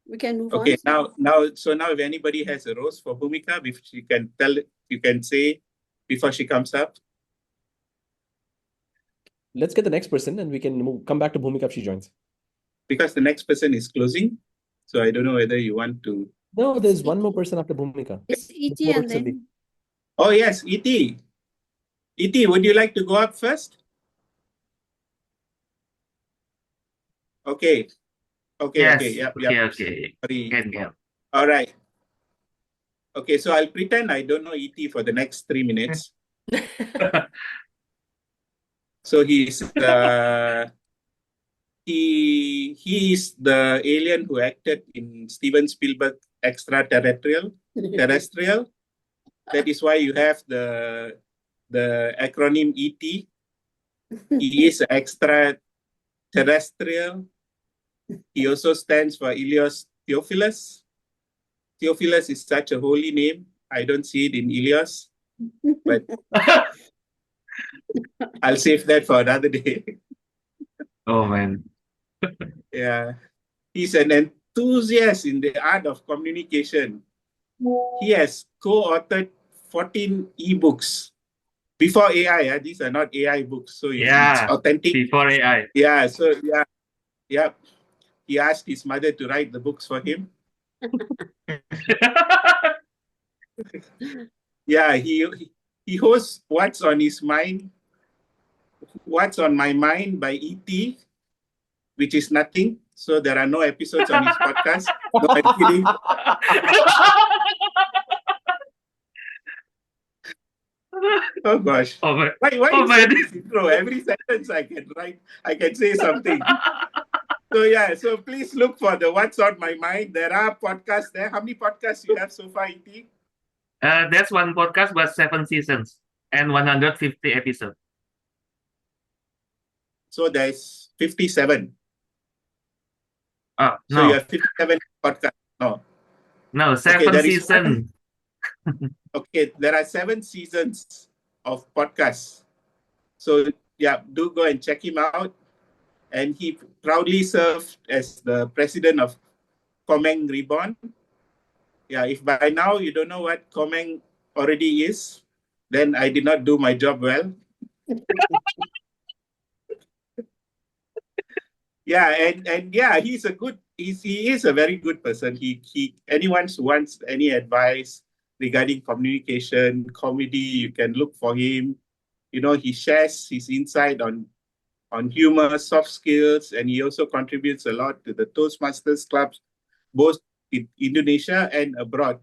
We can move Okay, on. now if anybody has a rose for Bhumika, if you can say before she comes up. Let's get the next person and we can come back to Bhumika if she joins. Because the next person is closing. So I don't know whether you want to... No, there's one more person after Bhumika. It's E.T. Before and Silvi. then. Oh yes, E.T. E.T., would you like to go up first? Okay. Yes. Okay. Yep. Okay. Sorry. Can. All right. Okay, so I'll pretend I don't know E.T. for the next 3 minutes. So he is the alien who acted in Steven Spielberg Terrestrial. That is why you have the acronym ET. He is extraterrestrial. He also stands for Ilios Theophilus. Theophilus is such a holy name. I don't see it in Ilios, but I'll save that for another day. Oh man. Yeah. He's an enthusiast in the art of communication. He has co-authored 14 ebooks. Before AI, these are not AI books, so it's authentic. Before AI. Yeah, so yeah. He asked his mother to write the books for him. Yeah, he hosts What's on His Mind, What's on My Mind by E.T., which is nothing. So there are no episodes on his podcast. No, I'm kidding. Oh gosh. Oh my, Why oh you my. say this intro? Every sentence I can write, I can say something. So yeah, so please look for the What's on My Mind. There are podcasts there. How many podcasts you have so far, E.T.? That's one podcast, but 7 seasons and 150 episodes. So there's 57. Oh, So you no. have 57 podcasts. No. No, Okay, 7 there is seasons. Okay, there are 7 seasons of podcasts. So yeah, do go and check him out. And he proudly served as the president of Komeng Reborn. Yeah, if by now you don't know what Komeng already is, then I did not do my job well. Yeah, and yeah, he is a very good person. He anyone who wants any advice regarding communication, comedy, you can look for him. You know, he shares his insight on humor, soft skills, and he also contributes a lot to the Toastmasters clubs, both in Indonesia and abroad.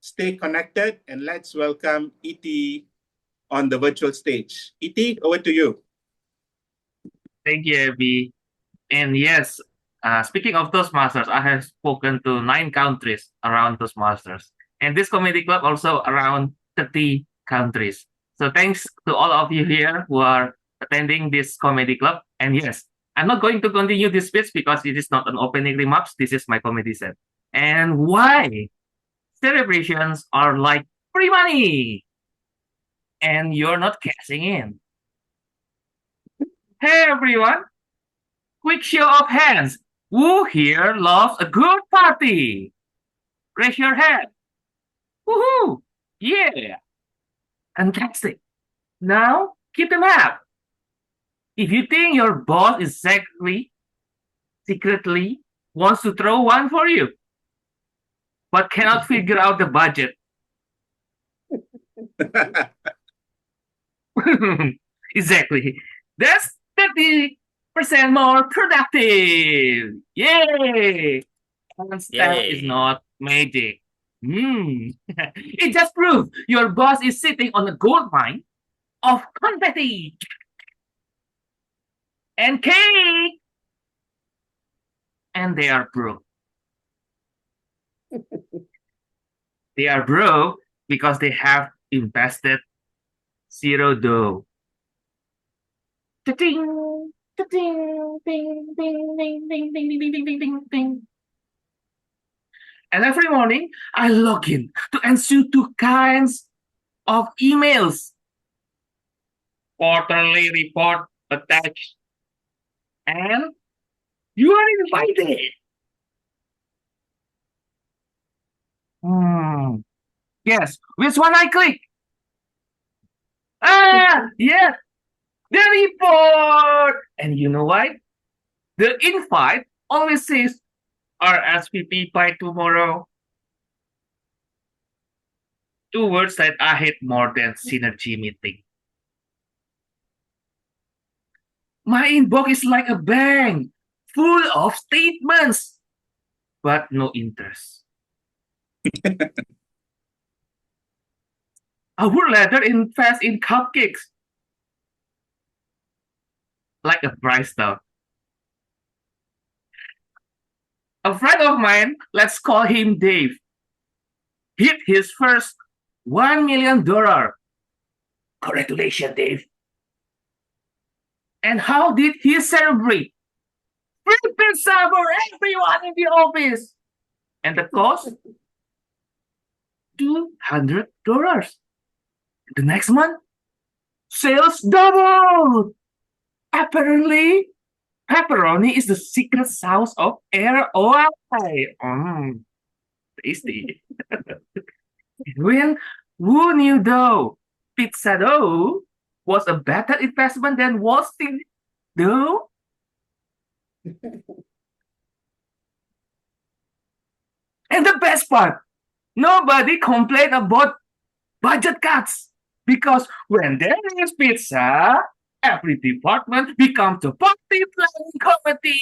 Stay connected, and let's welcome E.T. on the virtual stage. E.T., over to you. Thank you, Abby. And yes, speaking of Toastmasters, I have spoken to 9 countries around Toastmasters. And this comedy club also around 30 countries. So thanks to all of you here who are attending this comedy club. And yes, I'm not going to continue this speech because it is not an opening remarks. This is my comedy set. And why celebrations are like free money and you're not cashing in. Hey everyone, quick show of hands. Who here loves a good party? Raise your hand. Woohoo! Yeah! Fantastic. Now, keep them up. If you think your boss is secretly wants to throw one for you, but cannot figure out the budget, exactly. That's 30% more productive. Yay! And stuff is Yay. not magic. It just proves your boss is sitting on a gold mine of confetti and cake. And they are broke. They are broke because they have invested zero dough. Cha-ting, cha-ting, ding, ding, ding, ding, ding, ding, ding, ding, ding, ding. And every morning, I log in to answer 2 kinds of emails. Quarterly report attached. And you are invited. Yes, which one I click? Yeah, the report. And you know why? The invite always says RSVP by tomorrow. 2 words that I hate more than synergy meeting. My inbox is like a bank, full of statements, but no interest. I would rather invest in cupcakes, like a price tag. A friend of mine, let's call him Dave, hit his first $1 million. Congratulations, Dave. And how did he celebrate? Free pizza for everyone in the office. And the cost? $200. The next month, sales doubled. Apparently, pepperoni is the secret sauce of ROI. Tasty. When who knew though? Pizza dough was a better investment than Wall Street dough? And the best part, nobody complained about budget cuts because when there is pizza, every department becomes the party planning committee.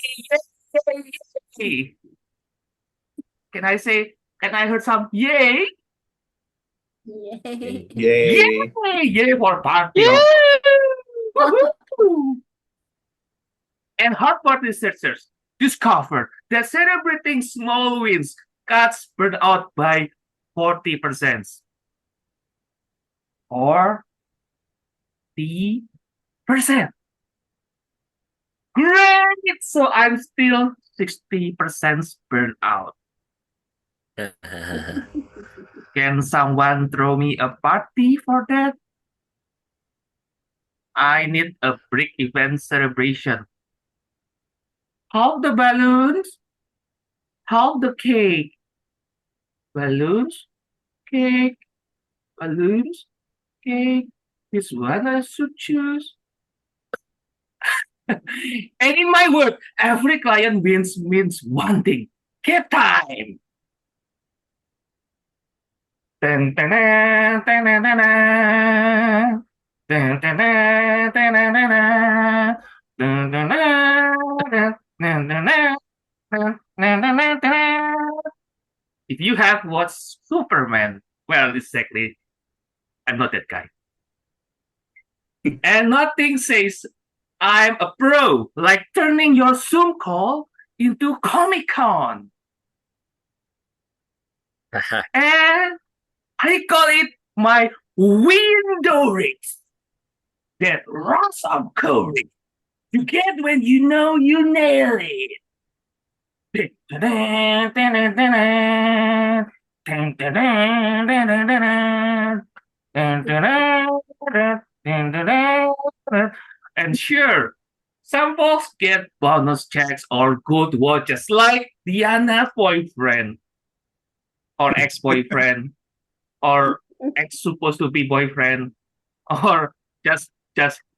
Yay, yay. Can I heard some yay? Yay. Yay. Yay for party. Yeah. Woohoo! And Harvard researchers discovered that celebrating small wins cuts burnout by 40%. 40%. Great! So I'm still 60% burnout. Can someone throw me a party for that? I need a big event celebration. Half the balloons, half the cake. Balloons, cake, balloons, cake. Which one I should choose? And in my work, every client wins means one thing. Cake time. Dun, dun, dun, dun, dun, dun, dun. Dun, dun, dun, dun, dun, dun, dun. Dun, dun, dun, dun, dun, dun, dun. Dun, dun, dun, dun, dun. If you have watched Superman, well, exactly, I'm not that guy. And nothing says I'm a pro like turning your Zoom call into Comic Con. And I call it my window race. That rush of courage you get when you know you nail it. And sure, some folks get bonus checks or good watches like Diana's boyfriend or ex-boyfriend or ex supposed to be boyfriend or just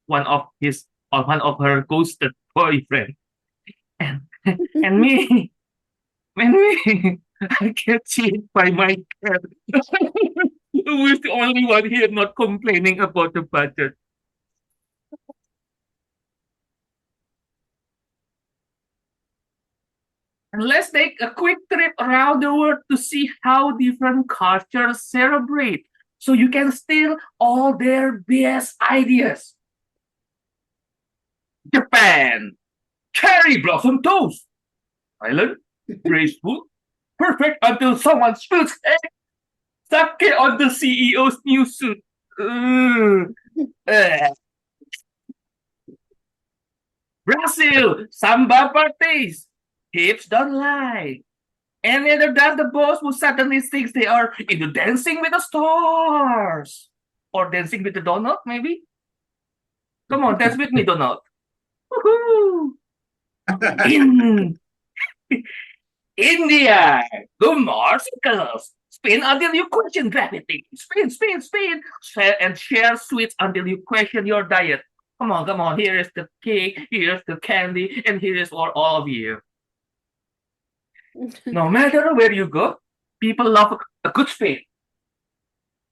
one of his or one of her ghosted boyfriend. And and me, I get cheated by my cat. Who is the only one here not complaining about the budget. And let's take a quick trip around the world to see how different cultures celebrate, so you can steal all their best ideas. Japan, cherry blossom toast. Thailand, graceful, perfect until someone spills egg. Sake on the CEO's new suit. Brazil, samba parties. Hips don't lie. And neither does the boss who suddenly thinks they are into Dancing with the Stars. Or Dancing with the Donald, maybe? Come on, dance with me, Donald. Woohoo! In India, the Marsicles. Spin until you question gravity. Spin, spin, spin. And share sweets until you question your diet. Come on. Here is the cake, here's the candy, and here is for all of you. No matter where you go, people love a good spin.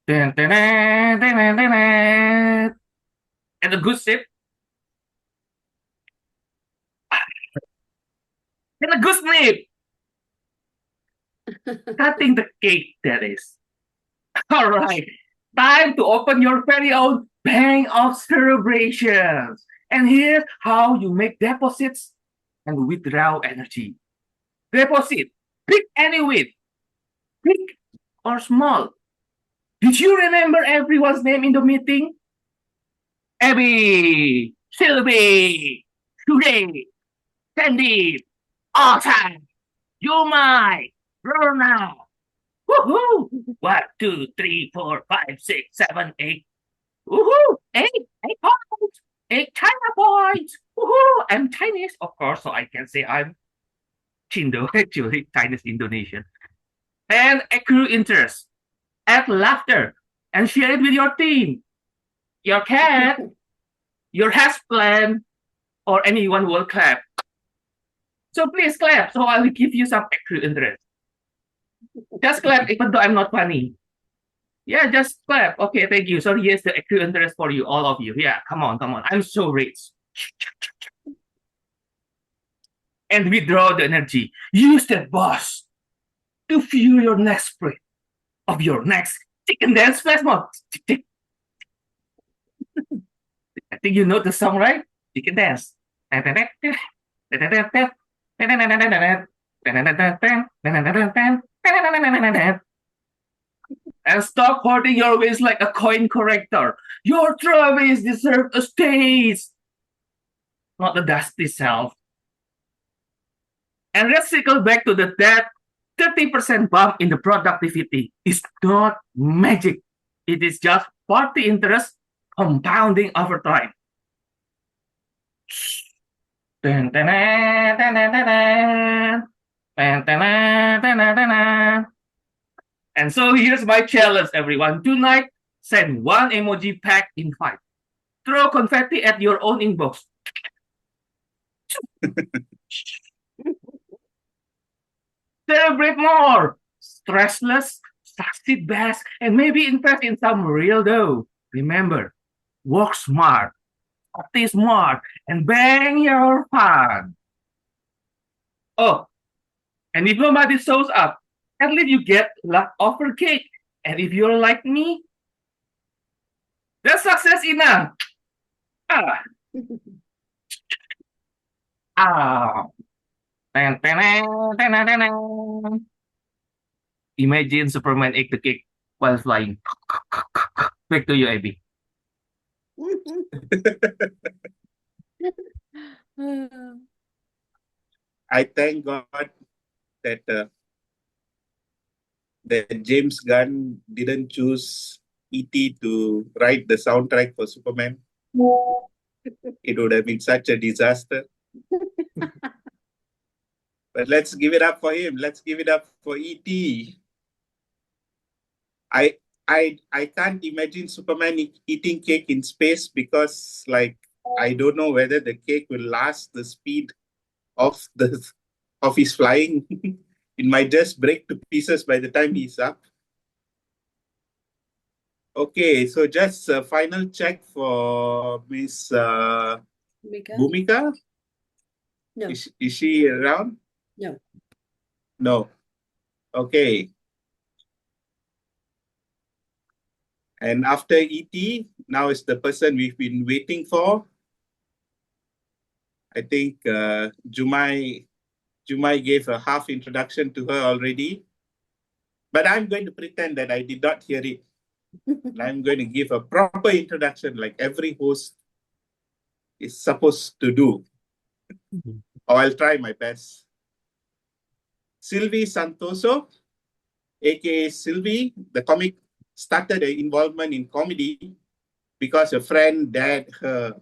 Dun, dun, dun, dun, dun, dun, dun. And a good sip. And a good snip. Cutting the cake, that is. All right. Time to open your very own bank of celebrations. And here's how you make deposits and withdraw energy. Deposit. Pick any win. Big or small. Did you remember everyone's name in the meeting? Abbey, Silvi, Jumai, Sandy, Awesome, Jumai, Rona. Woohoo! 1, 2, 3, 4, 5, 6, 7, 8. Woohoo! 8 points. 8 China points. Woohoo! I'm Chinese, of course, so I can say I'm Chindo, actually, Chinese Indonesian. And accrue interest. Add laughter and share it with your team, your cat, your houseplants, or anyone who will clap. So please clap, so I will give you some accrue interest. Just clap, even though I'm not funny. Yeah, just clap. Okay, thank you. So here's the accrue interest for you, all of you. Yeah, come on. I'm so rich. And withdraw the energy. Use that boss to fuel your next sprint of your next chicken dance flash mob. I think you know the song, right? Chicken dance. And stop hoarding your wins like a coin collector. Your trophies deserve a stage, not a dusty self. And let's circle back to that 30% bump in the productivity is not magic. It is just party interest compounding over time. And so here's my challenge, everyone. Tonight, send one emoji pack in 5. Throw confetti at your own inbox. Celebrate more. Stressless, succeed best, and maybe invest in some real dough. Remember, work smart, party smart, and bang your fun. Oh, and if nobody shows up, at least you get leftover cake. And if you're like me, that's success enough. Ah. Ah. Imagine Superman ate the cake while flying. Back to you, Abby. I thank God that that James Gunn didn't choose E.T. to write the soundtrack for Superman. It would have been such a disaster. But let's give it up for him. Let's give it up for E.T. I can't imagine Superman eating cake in space because, like, I don't know whether the cake will last the speed of his flying. It might just break to pieces by the time he's up. Okay, so just a final check for Miss Bhumika. No. Is she around? No. No. Okay. And after E.T., now is the person we've been waiting for. I think Jumai gave a half introduction to her already. But I'm going to pretend that I did not hear it. And I'm going to give a proper introduction like every host is supposed to do. Or I'll try my best. Silvi Santoso, aka Silvi, the comic, started her involvement in comedy because a friend dared her.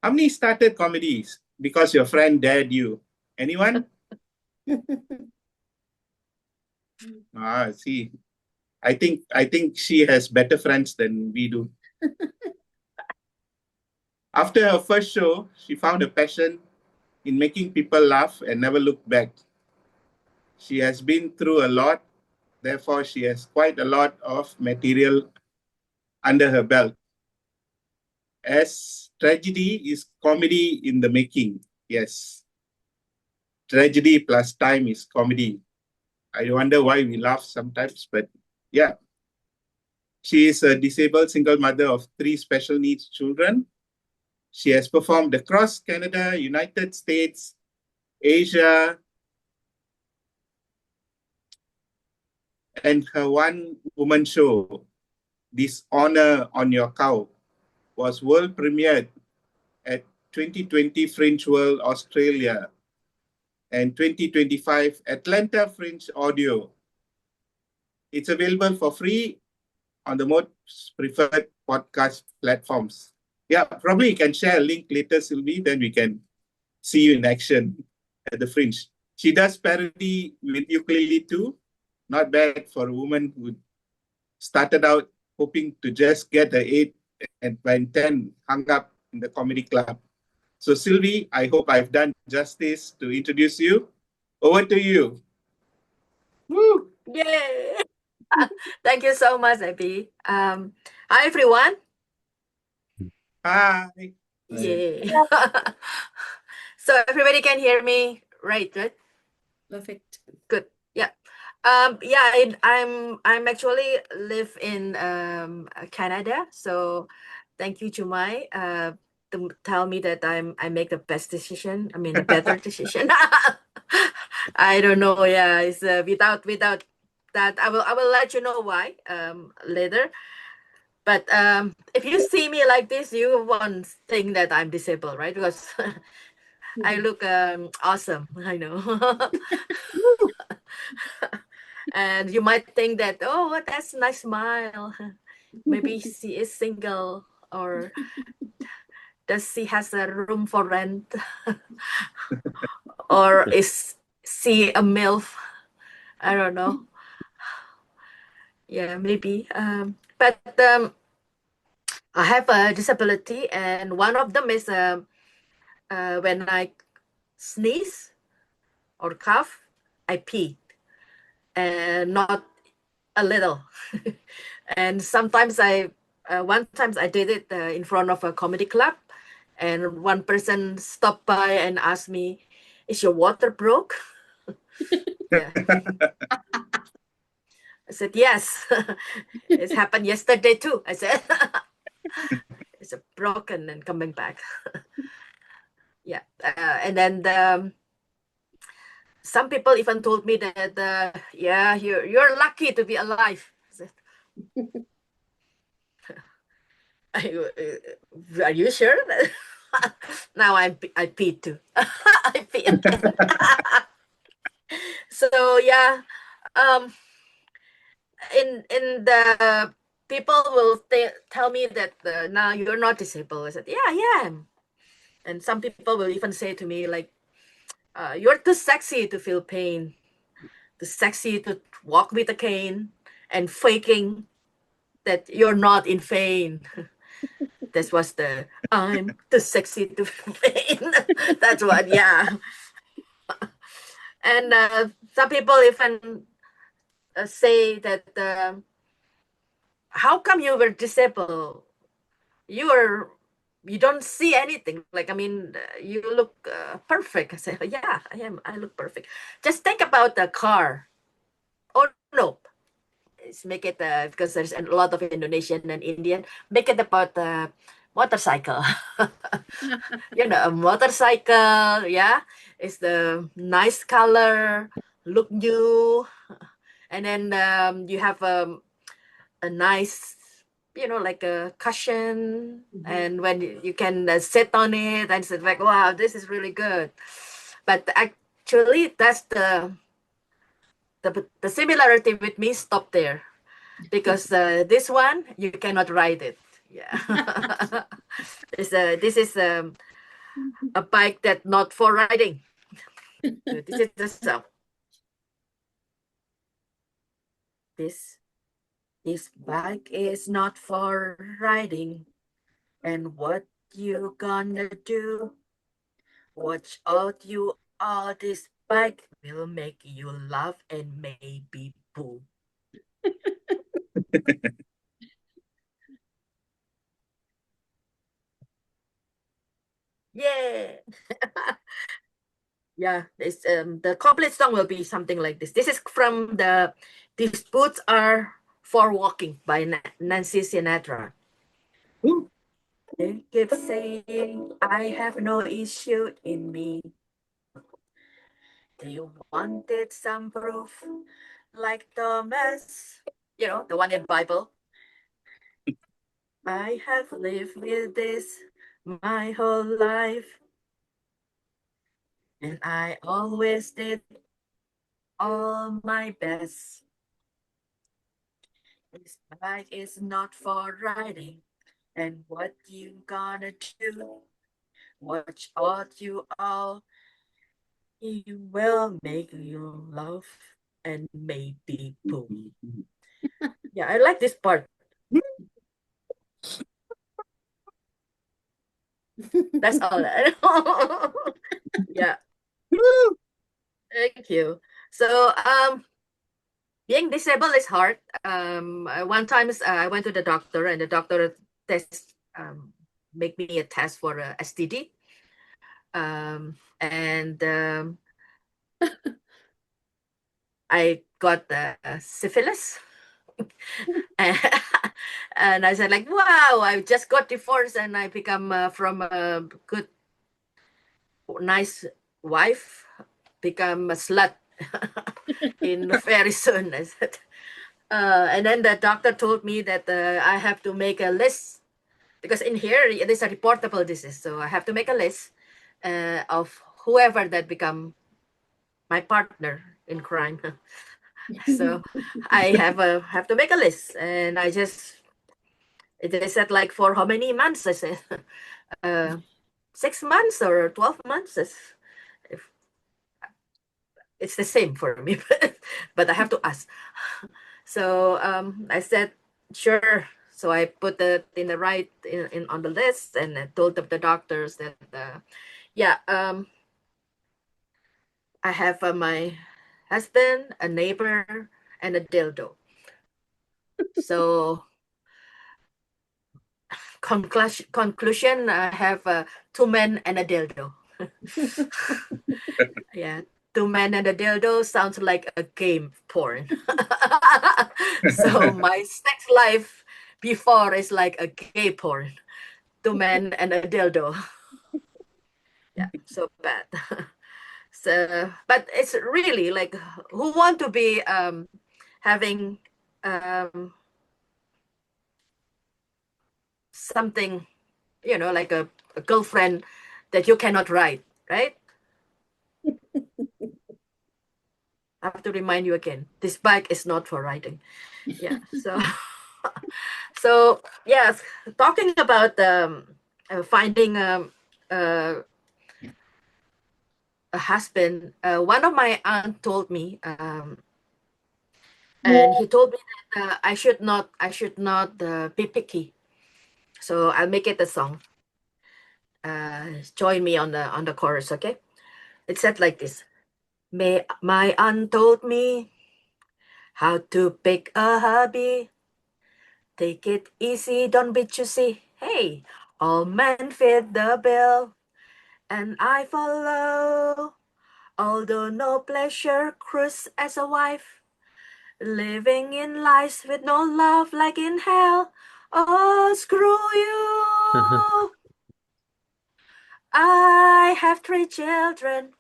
How many started comedies because your friend dared you? Anyone? See. I think she has better friends than we do. After her first show, she found a passion in making people laugh and never looked back. She has been through a lot, therefore she has quite a lot of material under her belt. As tragedy is comedy in the making, yes. Tragedy plus time is comedy. I wonder why we laugh sometimes, but yeah. She is a disabled single mother of 3 special needs children. She has performed across Canada, United States, Asia, and her one-woman show, Dishonor on Your Cow, was world premiered at 2020 Fringe World Australia and 2025 Atlanta Fringe Audio. It's available for free on the most preferred podcast platforms. Yeah, probably you can share a link later, Silvi, then we can see you in action at the Fringe. She does parody with ukulele too. Not bad for a woman who started out hoping to just get an 8 and by 10 hung up in the comedy club. So Silvi, I hope I've done justice to introduce you. Over to you. Woo! Yay! Thank you so much, Abbey. Hi, everyone. Hi. Yay. So everybody can hear me, right? Perfect. Good. Yeah. Yeah, I'm actually live in Canada. So thank you, Jumai, to tell me that I make the best decision. I mean, the better decision. I don't know. Yeah, it's without that, I will let you know why later. But if you see me like this, you won't think that I'm disabled, right? Because I look awesome. I know. And you might think that, oh, what that's a nice smile. Maybe she is single, or does she has a room for rent, or is she a MILF? I don't know. Yeah, maybe. But I have a disability, and one of them is when I sneeze or cough, I pee, and not a little. And sometimes one time I did it in front of a comedy club, and one person stopped by and asked me, "Is your water broke?" Yeah. I said, "Yes." It's happened yesterday too. I said, "It's broken and coming back." Yeah. And then some people even told me that, yeah, you're lucky to be alive. I said, are you sure? Now I peed too. I pee again. So yeah, um, in the people will tell me that now you're not disabled. I said, yeah, I am. And some people will even say to me like, you're too sexy to feel pain, too sexy to walk with a cane, and faking that you're not in pain. This was the I'm too sexy to feel pain. That's what, yeah. And some people even say that, how come you were disabled? You don't see anything. Like, I mean, you look perfect. I say, yeah, I am. I look perfect. Just think about the car. Oh no, let's make it because there's a lot of Indonesian and Indian. Make it about the motorcycle. A motorcycle. Yeah, it's the nice color, look new, and then you have a nice, like a cushion, and when you can sit on it, and it's like, wow, this is really good. But actually, that's the similarity with me stop there, because this one you cannot ride it. Yeah. This is a bike that not for riding. So this is the stuff. This bike is not for riding. And what you gonna do? Watch out, you all. This bike will make you laugh and maybe boo. Yeah. Yeah, this the complete song will be something like this. This is from the These Boots Are for Walking by Nancy Sinatra. They keep saying I have no issue in me. They wanted some proof, like Thomas, the one in Bible. I have lived with this my whole life, and I always did all my best. This bike is not for riding, and what you gonna do? Watch out, you all. He will make you laugh and maybe boom. Yeah, I like this part. That's all. Yeah. Thank you. So, being disabled is hard. One time I went to the doctor, and the doctor make me a test for a STD. And I got syphilis. And I said like, wow, I just got divorced and I become from a good, nice wife, become a slut in very soon. I said. And then the doctor told me that I have to make a list because in here it is a reportable disease. So I have to make a list of whoever that become my partner in crime. So I have to make a list, and I just they said like for how many months? I said 6 months or 12 months. It's the same for me, but I have to ask. So I said sure. So I put it in the right in on the list, and I told the doctors that yeah, I have my husband, a neighbor, and a dildo. So conclusion, I have 2 men and a dildo. Yeah, 2 men and a dildo sounds like a game porn. So my sex life before is like a gay porn. 2 men and a dildo. Yeah, so bad. So, but it's really like who want to be having something, like a girlfriend that you cannot ride, right? I have to remind you again, this bike is not for riding. Yeah, so yes, talking about finding a husband, one of my aunt told me, and he told me that I should not be picky. So I'll make it a song. Join me on the chorus, okay? It said like this. My aunt told me how to pick a hubby. Take it easy, don't be choosy. Hey, all men fit the bill, and I follow. Although no pleasure cruise as a wife, living in lies with no love like in hell. Oh, screw you! I have 3 children.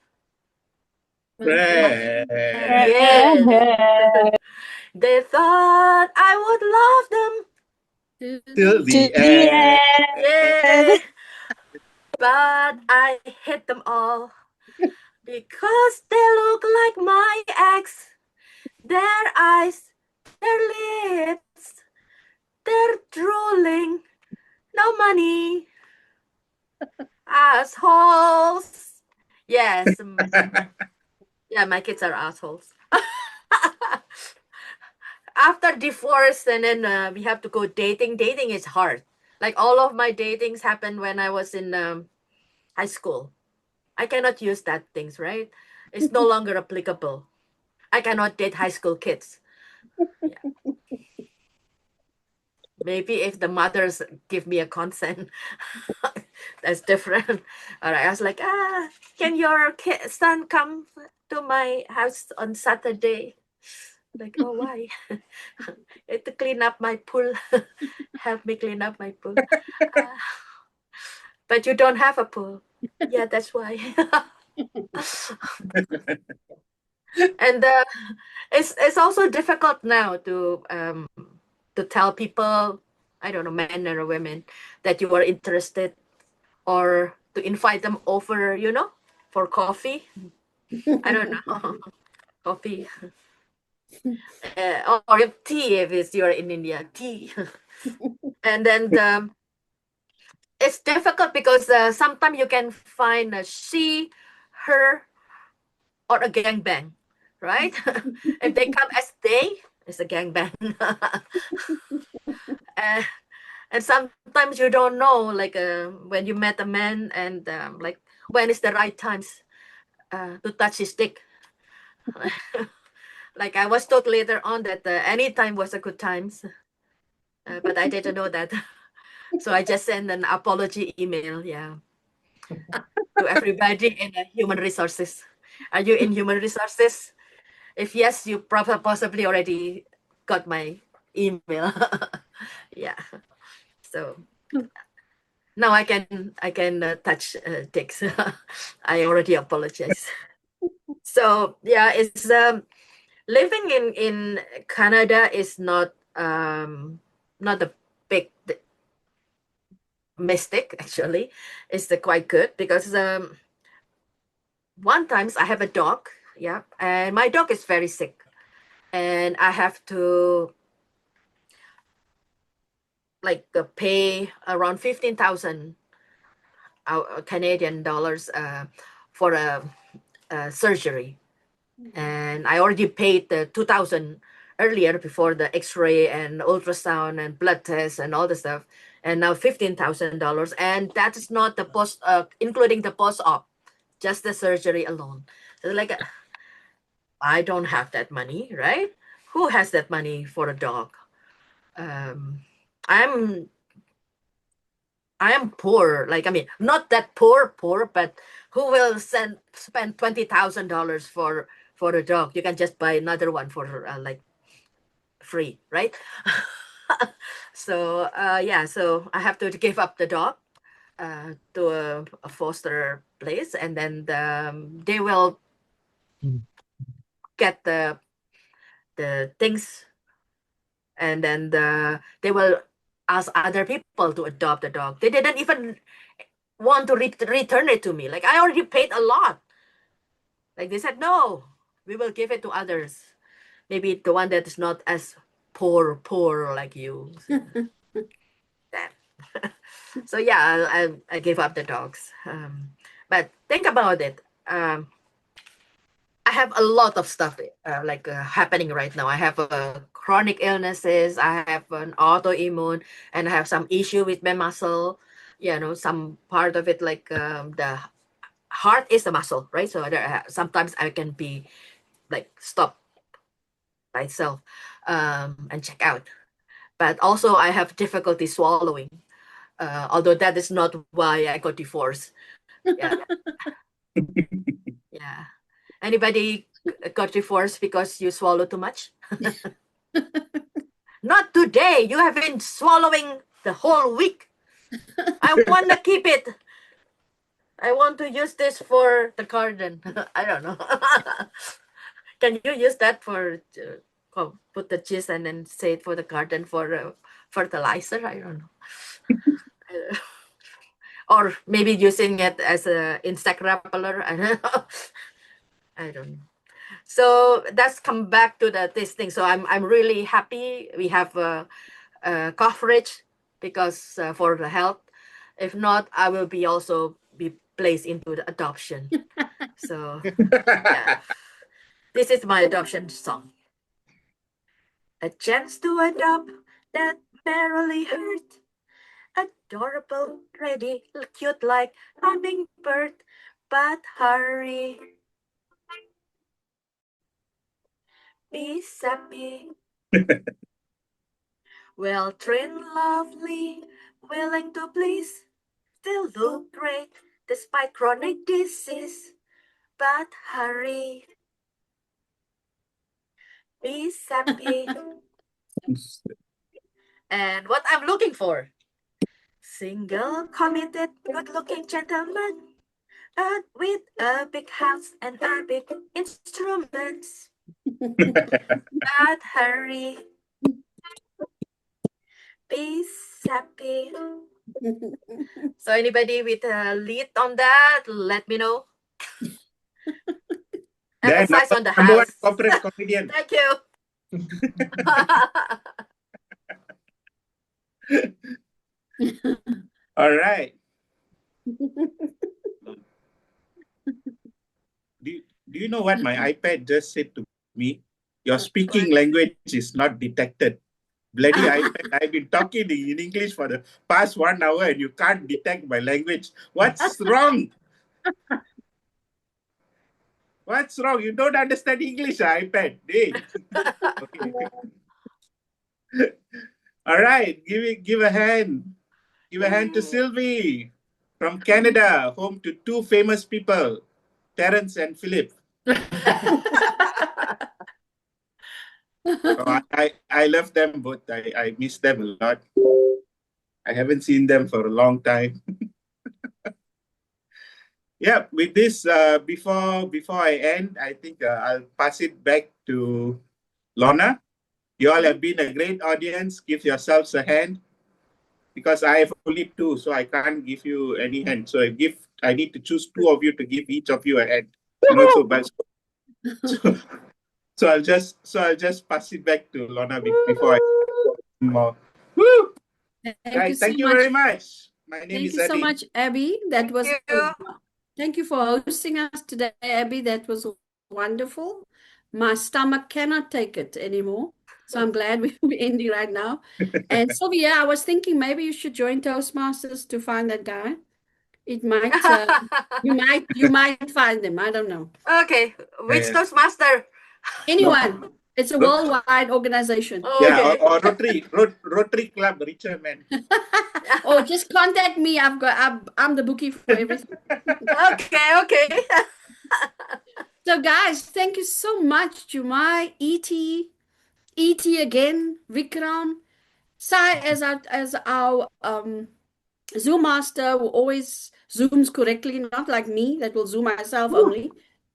Yeah. They thought I would love them. Till the end. Yeah. But I hate them all because they look like my ex. Their eyes, their lips, they're drooling. No money. Assholes. Yes. Yeah, my kids are assholes. After divorce, and then we have to go dating. Dating is hard. Like all of my datings happened when I was in high school. I cannot use that things, right? It's no longer applicable. I cannot date high school kids. Yeah. Maybe if the mothers give me a consent, that's different. All right, I was like, can your son come to my house on Saturday? Like, oh, why? To clean up my pool. Help me clean up my pool. But you don't have a pool. Yeah, that's why. And it's also difficult now to tell people, I don't know, men or women, that you are interested, or to invite them over, for coffee. I don't know. Coffee. Or if tea, if you're in India, tea. And then it's difficult because sometimes you can find a she, her, or a gangbang, right? If they come as they, it's a gangbang. And sometimes you don't know, like when you met a man, and like when is the right times to touch his dick. Like I was told later on that any time was a good times, but I didn't know that. So I just sent an apology email, yeah, to everybody in human resources. Are you in human resources? If yes, you possibly already got my email. Yeah. So now I can touch dicks. I already apologize. So yeah, it's living in Canada is not a big mistake actually. It's quite good because one times I have a dog, yeah, and my dog is very sick, and I have to pay around 15,000 Canadian dollars for a surgery, and I already paid the 2,000 earlier before the X-ray and ultrasound and blood tests and all the stuff, and now $15,000, and that is not the post, including the post-op, just the surgery alone. So I don't have that money, right? Who has that money for a dog? I am poor. Not that poor, but who will spend $20,000 for a dog? You can just buy another one for free, right? So yeah, so I have to give up the dog to a foster place, and then they will get the things, and then they will ask other people to adopt the dog. They didn't even want to return it to me. I already paid a lot. They said, no, we will give it to others. Maybe the one that is not as poor like you. So yeah, I gave up the dogs. But think about it. I have a lot of stuff happening right now. I have chronic illnesses. I have an autoimmune, and I have some issue with my muscle. Some part of it, the heart is the muscle, right? So sometimes I can be stop myself and check out. But also I have difficulty swallowing. Although that is not why I got divorced. Yeah. Yeah. Anybody got divorced because you swallow too much? Not today. You have been swallowing the whole week. I want to keep it. I want to use this for the garden. I don't know. Can you use that for put the cheese and then say it for the garden for fertilizer? I don't know. Or maybe using it as a insect repeller. I don't know. So that's come back to this thing. So I'm really happy we have coverage because for the health. If not, I will also be placed into the adoption. So yeah, this is my adoption song. A chance to adopt that barely hurt. Adorable, ready, cute like hummingbird, but hurry. Be happy. Well trained, lovely, willing to please, still look great despite chronic disease, but hurry. Be happy. And what I'm looking for? Single, committed, good-looking gentleman, with a big house and a big instruments. But hurry. Be happy. So anybody with a lead on that, let me know. Emphasize on the house. Corporate comedian. Thank you. All right. Do you know what my iPad just said to me? Your speaking language is not detected. Bloody iPad, I've been talking in English for the past 1 hour and you can't detect my language. What's wrong? What's wrong? You don't understand English, iPad. Hey. Okay. All right, give a hand. Give a hand to Silvi from Canada, home to 2 famous people, Terence and Philip. So I love them both. I miss them a lot. I haven't seen them for a long time. Yeah, with this, before I end, I think I'll pass it back to Lorna. You all have been a great audience. Give yourselves a hand, because I have only two, so I can't give you any hand. So I need to choose two of you to give each of you a hand. So I'll just pass it back to Lorna before I more. Woo! Guys, thank you very much. My name Thank is you so Eddie. much, Abby. That was you. thank you for hosting us today, Abby. That was wonderful. My stomach cannot take it anymore. So I'm glad we're ending right now. And Sylvia, I was thinking maybe you should join Toastmasters to find that guy. It might you might find them. I don't know. Okay, which Toastmaster? Anyone. It's a worldwide organization. Yeah, Okay. or Rotary Club, richer men. Or just contact me. I'm the bookie for everything. Okay. So guys, thank you so much, Jumai, ET again, Vikram, Sai as our Zoom master who always zooms correctly, not like me that will zoom myself only.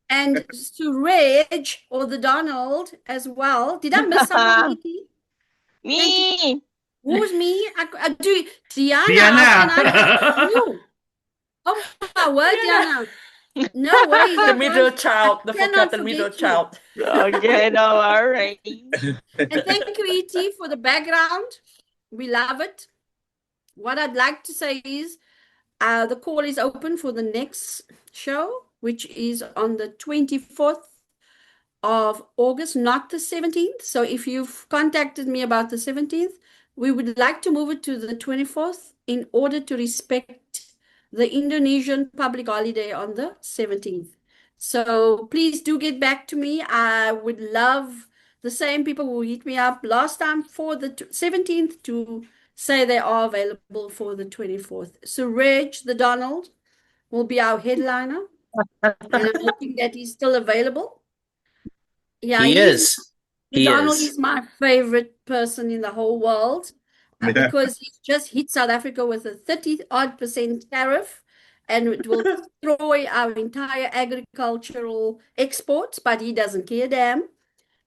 And Suraj or the Donald as well. Did I miss someone, ET? Me. Who's me? I do Diana. Diana. Can I you? Oh my word, Diana. No way. The middle child, the cannot forgotten middle forget you. child. Okay, no, all right. And thank you, ET, for the background. We love it. What I'd like to say is the call is open for the next show, which is on the 24th of August, not the 17th. So if you've contacted me about the 17th, we would like to move it to the 24th in order to respect the Indonesian public holiday on the 17th. So please do get back to me. I would love the same people who hit me up last time for the 17th to say they are available for the 24th. So Reg, the Donald, will be our headliner. And I'm hoping that he's still available. Yeah, He is. He Donald is. is my favorite person in the whole world because he just hit South Africa with a 30-odd% tariff, and it will destroy our entire agricultural exports, but he doesn't care, damn.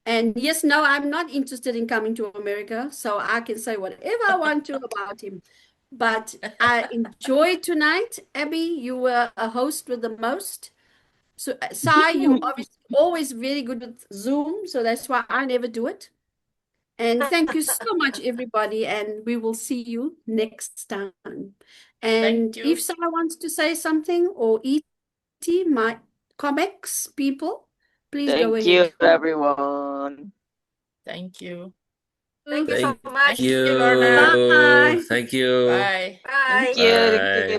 And yes, no, I'm not interested in coming to America, so I can say whatever I want to about him. But I enjoyed tonight. Abby, you were a host with the most. So, Sai, you're obviously always very good with Zoom, so that's why I never do it. And thank you so much, everybody, and we will see you next time. And Thank you. if Sai wants to say something, or E.T., my comics people, please go Thank ahead. you, everyone. Thank you. Thank you so Thank much. you. Lorna. Bye. Thank you. Bye. Bye. Thank you.